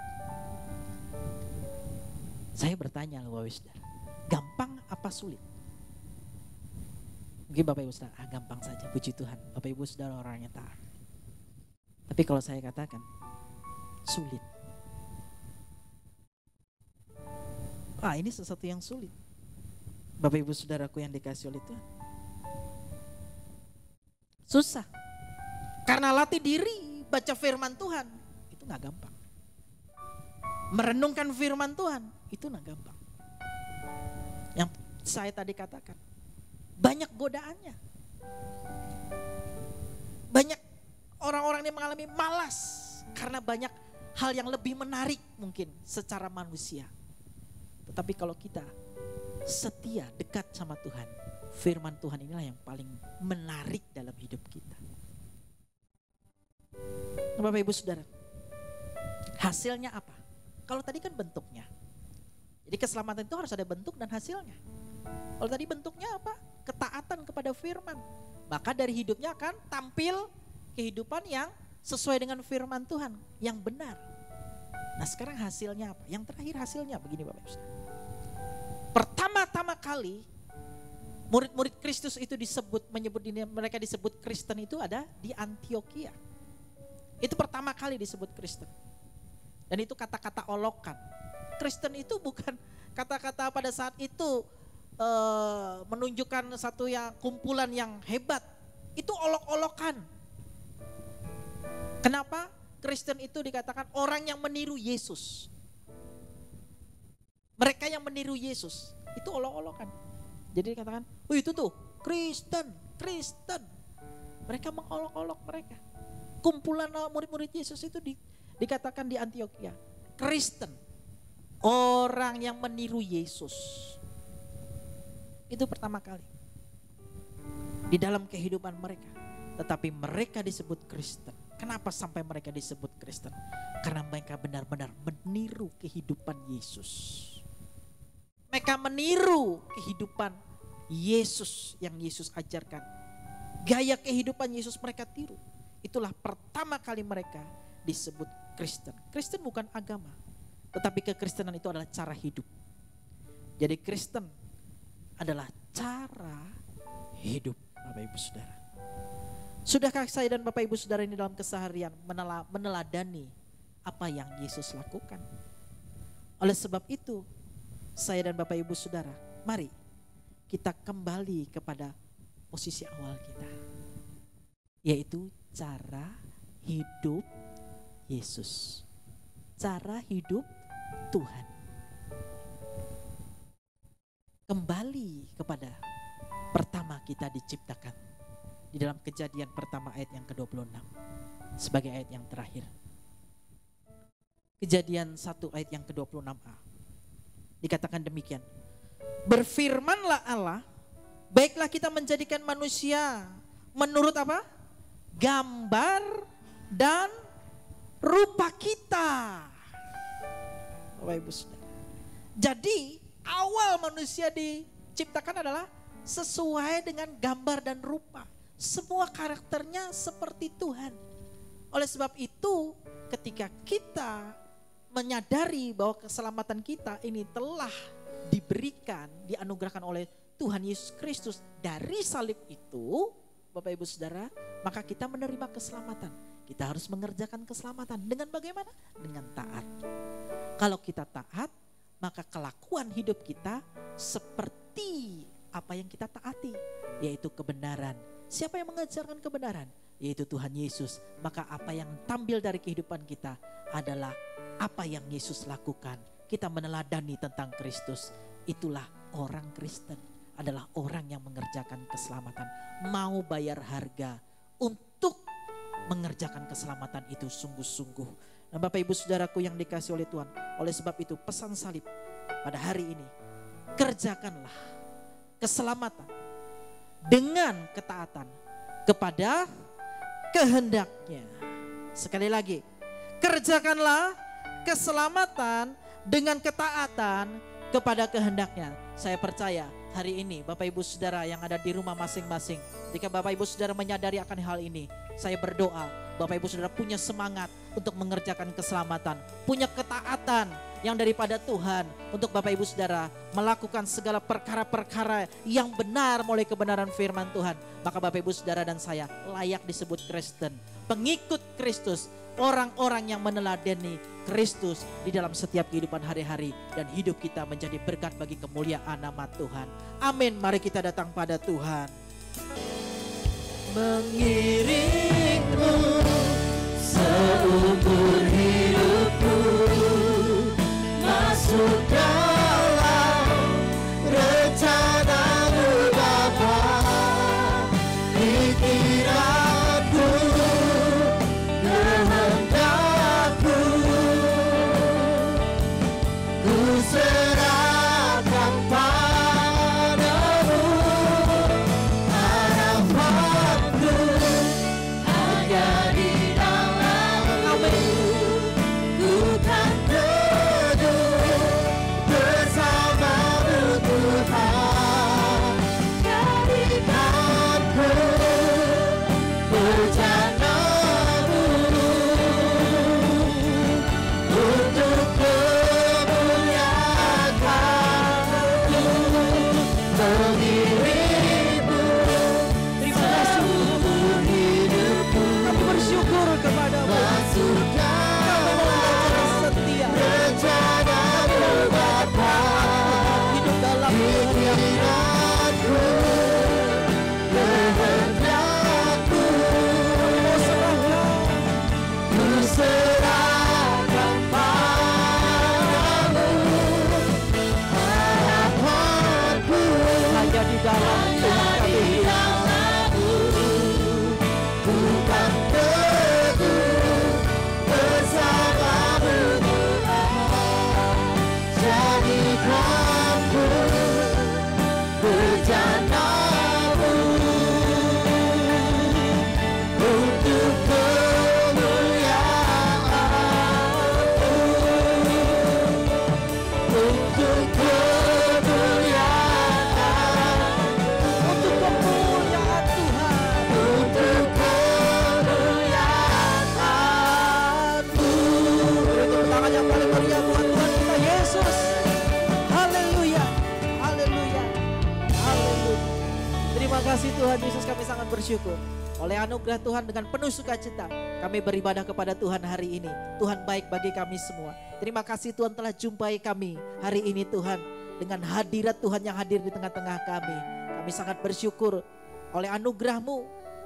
Saya bertanya loh Bapak Ibu Saudara, gampang apa sulit? Mungkin Bapak Ibu Saudara, gampang saja, puji Tuhan, Bapak Ibu Saudara orangnya taat. Tapi kalau saya katakan sulit, ini sesuatu yang sulit. Bapak Ibu Saudaraku yang dikasih oleh Tuhan, susah. Karena latih diri baca firman Tuhan itu gak gampang. Merenungkan firman Tuhan itu gak gampang. Yang saya tadi katakan, banyak godaannya. Banyak orang-orang yang mengalami malas karena banyak hal yang lebih menarik mungkin secara manusia. Tetapi kalau kita setia dekat sama Tuhan, firman Tuhan inilah yang paling menarik dalam hidup kita. Bapak Ibu Saudara, hasilnya apa? Kalau tadi kan bentuknya. Jadi keselamatan itu harus ada bentuk dan hasilnya. Kalau tadi bentuknya apa? Ketaatan kepada firman. Maka dari hidupnya akan tampil kehidupan yang sesuai dengan firman Tuhan, yang benar. Nah sekarang hasilnya apa? Yang terakhir hasilnya begini Bapak Ibu Saudara. Pertama-tama kali murid-murid Kristus itu mereka disebut Kristen itu ada di Antioquia. Itu pertama kali disebut Kristen. Dan itu kata-kata olokan. Kristen itu bukan kata-kata pada saat itu menunjukkan satu yang kumpulan yang hebat. Itu olok-olokan. Kenapa? Kristen itu dikatakan orang yang meniru Yesus. Mereka yang meniru Yesus itu olok-olokan. Jadi dikatakan, itu tuh Kristen. Mereka mengolok-olok mereka. Kumpulan murid-murid Yesus itu dikatakan di Antioquia Kristen, orang yang meniru Yesus. Itu pertama kali di dalam kehidupan mereka. Tetapi mereka disebut Kristen. Kenapa sampai mereka disebut Kristen? Karena mereka benar-benar meniru kehidupan Yesus. Mereka meniru kehidupan Yesus yang Yesus ajarkan. Gaya kehidupan Yesus mereka tiru. Itulah pertama kali mereka disebut Kristen. Kristen bukan agama, tetapi kekristenan itu adalah cara hidup. Jadi Kristen adalah cara hidup, Bapak Ibu Saudara. Sudahkah saya dan Bapak Ibu Saudara ini dalam keseharian meneladani apa yang Yesus lakukan? Oleh sebab itu, saya dan Bapak Ibu Saudara, mari kita kembali kepada posisi awal kita, yaitu cara hidup Yesus, cara hidup Tuhan. Kembali kepada pertama kita diciptakan di dalam Kejadian pertama ayat yang ke-26 sebagai ayat yang terakhir. Kejadian 1 ayat yang ke-26a dikatakan demikian. Berfirmanlah Allah, baiklah kita menjadikan manusia menurut apa? Gambar dan rupa kita. Bapak Ibu Saudara. Jadi awal manusia diciptakan adalah sesuai dengan gambar dan rupa. Semua karakternya seperti Tuhan. Oleh sebab itu ketika kita menyadari bahwa keselamatan kita ini telah diberikan, dianugerahkan oleh Tuhan Yesus Kristus dari salib itu, Bapak Ibu Saudara, maka kita menerima keselamatan. kita harus mengerjakan keselamatan. Dengan bagaimana? Dengan taat. Kalau kita taat, maka kelakuan hidup kita seperti apa yang kita taati, yaitu kebenaran. Siapa yang mengajarkan kebenaran? Yaitu Tuhan Yesus. Maka apa yang tampil dari kehidupan kita adalah apa yang Yesus lakukan. Kita meneladani tentang Kristus. Itulah orang Kristen, adalah orang yang mengerjakan keselamatan, mau bayar harga untuk mengerjakan keselamatan itu sungguh-sungguh. Nah, Bapak Ibu Saudaraku yang dikasihi oleh Tuhan, oleh sebab itu pesan salib pada hari ini, kerjakanlah keselamatan dengan ketaatan kepada kehendaknya. Sekali lagi, kerjakanlah keselamatan dengan ketaatan kepada kehendaknya. Saya percaya hari ini Bapak Ibu Saudara yang ada di rumah masing-masing, jika Bapak Ibu Saudara menyadari akan hal ini, saya berdoa Bapak Ibu Saudara punya semangat untuk mengerjakan keselamatan, punya ketaatan yang daripada Tuhan untuk Bapak Ibu Saudara melakukan segala perkara-perkara yang benar mulai kebenaran firman Tuhan. Maka Bapak Ibu Saudara dan saya layak disebut Kristen, pengikut Kristus, orang-orang yang meneladani Kristus di dalam setiap kehidupan hari-hari, dan hidup kita menjadi berkat bagi kemuliaan nama Tuhan. Amin. Mari kita datang pada Tuhan. Mengiringmu seumur hidupku, masuk dalam rencana-Mu Bapa. Pikiranku, kehendakku, ku serahkan padamu. Harapanku hanya di dalam-Mu, ku kan teduh bersama-Mu Tuhan. Jadikanku berjalan-Mu untuk kemuliaan-Mu, mengiringmu seumur hidupku. Kami bersyukur kepada-Mu. Masuk dalam Setia rencana-Mu Bapa. hidup dalam Pikiranku, kehendakku, ku serahkan padamu. Harapanku hanya di dalam Tuhan kami. ku kan teguh bersama-Mu Tuhan. Jadikanku berjalan-Mu untuk kemuliaan-Mu, untuk kemuliaan-Mu, Untuk kemuliaan Tuhan. untuk kemuliaan-Mu. Beri tangan yang paling meriah buat Tuhan kita Yesus. Haleluya. Haleluya. Haleluya. Terima kasih Tuhan Yesus, kami sangat bersyukur. Oleh anugerah Tuhan dengan penuh sukacita kami beribadah kepada Tuhan hari ini. Tuhan baik bagi kami semua. Terima kasih Tuhan telah jumpai kami hari ini Tuhan. Dengan hadirat Tuhan yang hadir di tengah-tengah kami. Kami sangat bersyukur oleh anugerah-Mu.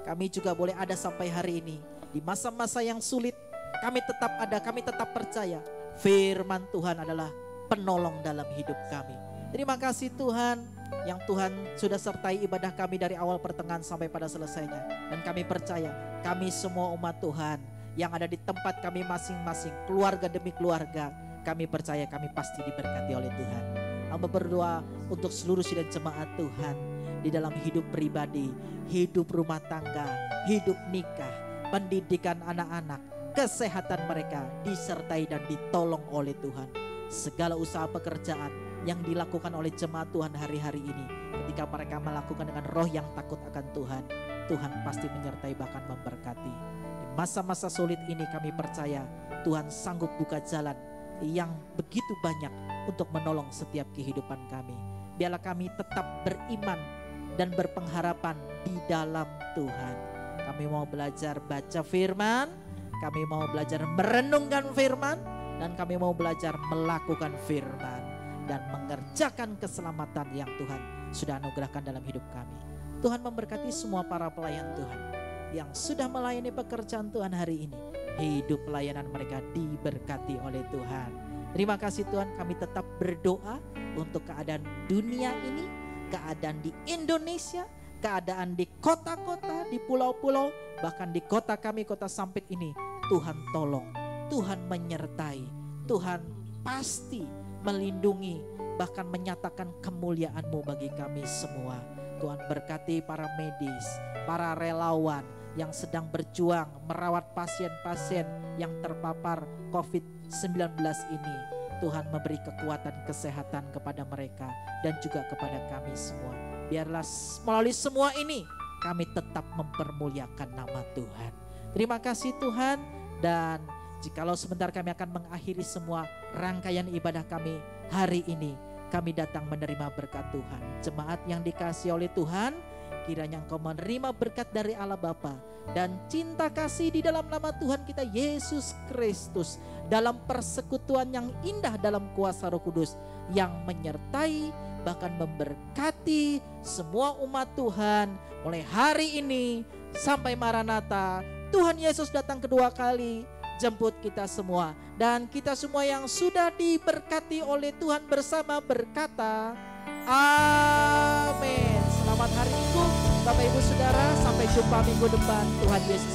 Kami juga boleh ada sampai hari ini. Di masa-masa yang sulit kami tetap ada, kami tetap percaya firman Tuhan adalah penolong dalam hidup kami. Terima kasih Tuhan yang Tuhan sudah sertai ibadah kami dari awal pertengahan sampai pada selesainya. Dan kami percaya kami semua umat Tuhan yang ada di tempat kami masing-masing, keluarga demi keluarga, kami percaya kami pasti diberkati oleh Tuhan. Hamba berdoa untuk seluruh sidang jemaat Tuhan di dalam hidup pribadi, hidup rumah tangga, hidup nikah, pendidikan anak-anak, kesehatan mereka disertai dan ditolong oleh Tuhan. Segala usaha pekerjaan yang dilakukan oleh jemaat Tuhan hari-hari ini, ketika mereka melakukan dengan roh yang takut akan Tuhan, Tuhan pasti menyertai bahkan memberkati. Di masa-masa sulit ini kami percaya Tuhan sanggup buka jalan yang begitu banyak untuk menolong setiap kehidupan kami. Biarlah kami tetap beriman dan berpengharapan di dalam Tuhan. Kami mau belajar baca firman, Kami mau belajar merenungkan firman, dan kami mau belajar melakukan firman dan mengerjakan keselamatan yang Tuhan sudah anugerahkan dalam hidup kami. Tuhan memberkati semua para pelayan Tuhan yang sudah melayani pekerjaan Tuhan hari ini. Hidup pelayanan mereka diberkati oleh Tuhan. Terima kasih Tuhan, kami tetap berdoa untuk keadaan dunia ini, keadaan di Indonesia, keadaan di kota-kota, di pulau-pulau, bahkan di kota kami, kota Sampit ini. Tuhan tolong, Tuhan menyertai, Tuhan pasti melindungi, bahkan menyatakan kemuliaan-Mu bagi kami semua. Tuhan berkati para medis, para relawan yang sedang berjuang merawat pasien-pasien yang terpapar COVID-19 ini. Tuhan memberi kekuatan kesehatan kepada mereka dan juga kepada kami semua. Biarlah melalui semua ini kami tetap mempermuliakan nama Tuhan. Terima kasih Tuhan, dan jikalau sebentar kami akan mengakhiri semua rangkaian ibadah kami hari ini, kami datang menerima berkat Tuhan. Jemaat yang dikasihi oleh Tuhan, kiranya engkau menerima berkat dari Allah Bapa dan cinta kasih di dalam nama Tuhan kita Yesus Kristus, dalam persekutuan yang indah dalam kuasa Roh Kudus yang menyertai bahkan memberkati semua umat Tuhan mulai hari ini sampai Maranatha. Tuhan Yesus datang kedua kali, jemput kita semua, dan kita semua yang sudah diberkati oleh Tuhan bersama berkata amin. Selamat hari Minggu Bapak Ibu Saudara, sampai jumpa minggu depan. Tuhan Yesus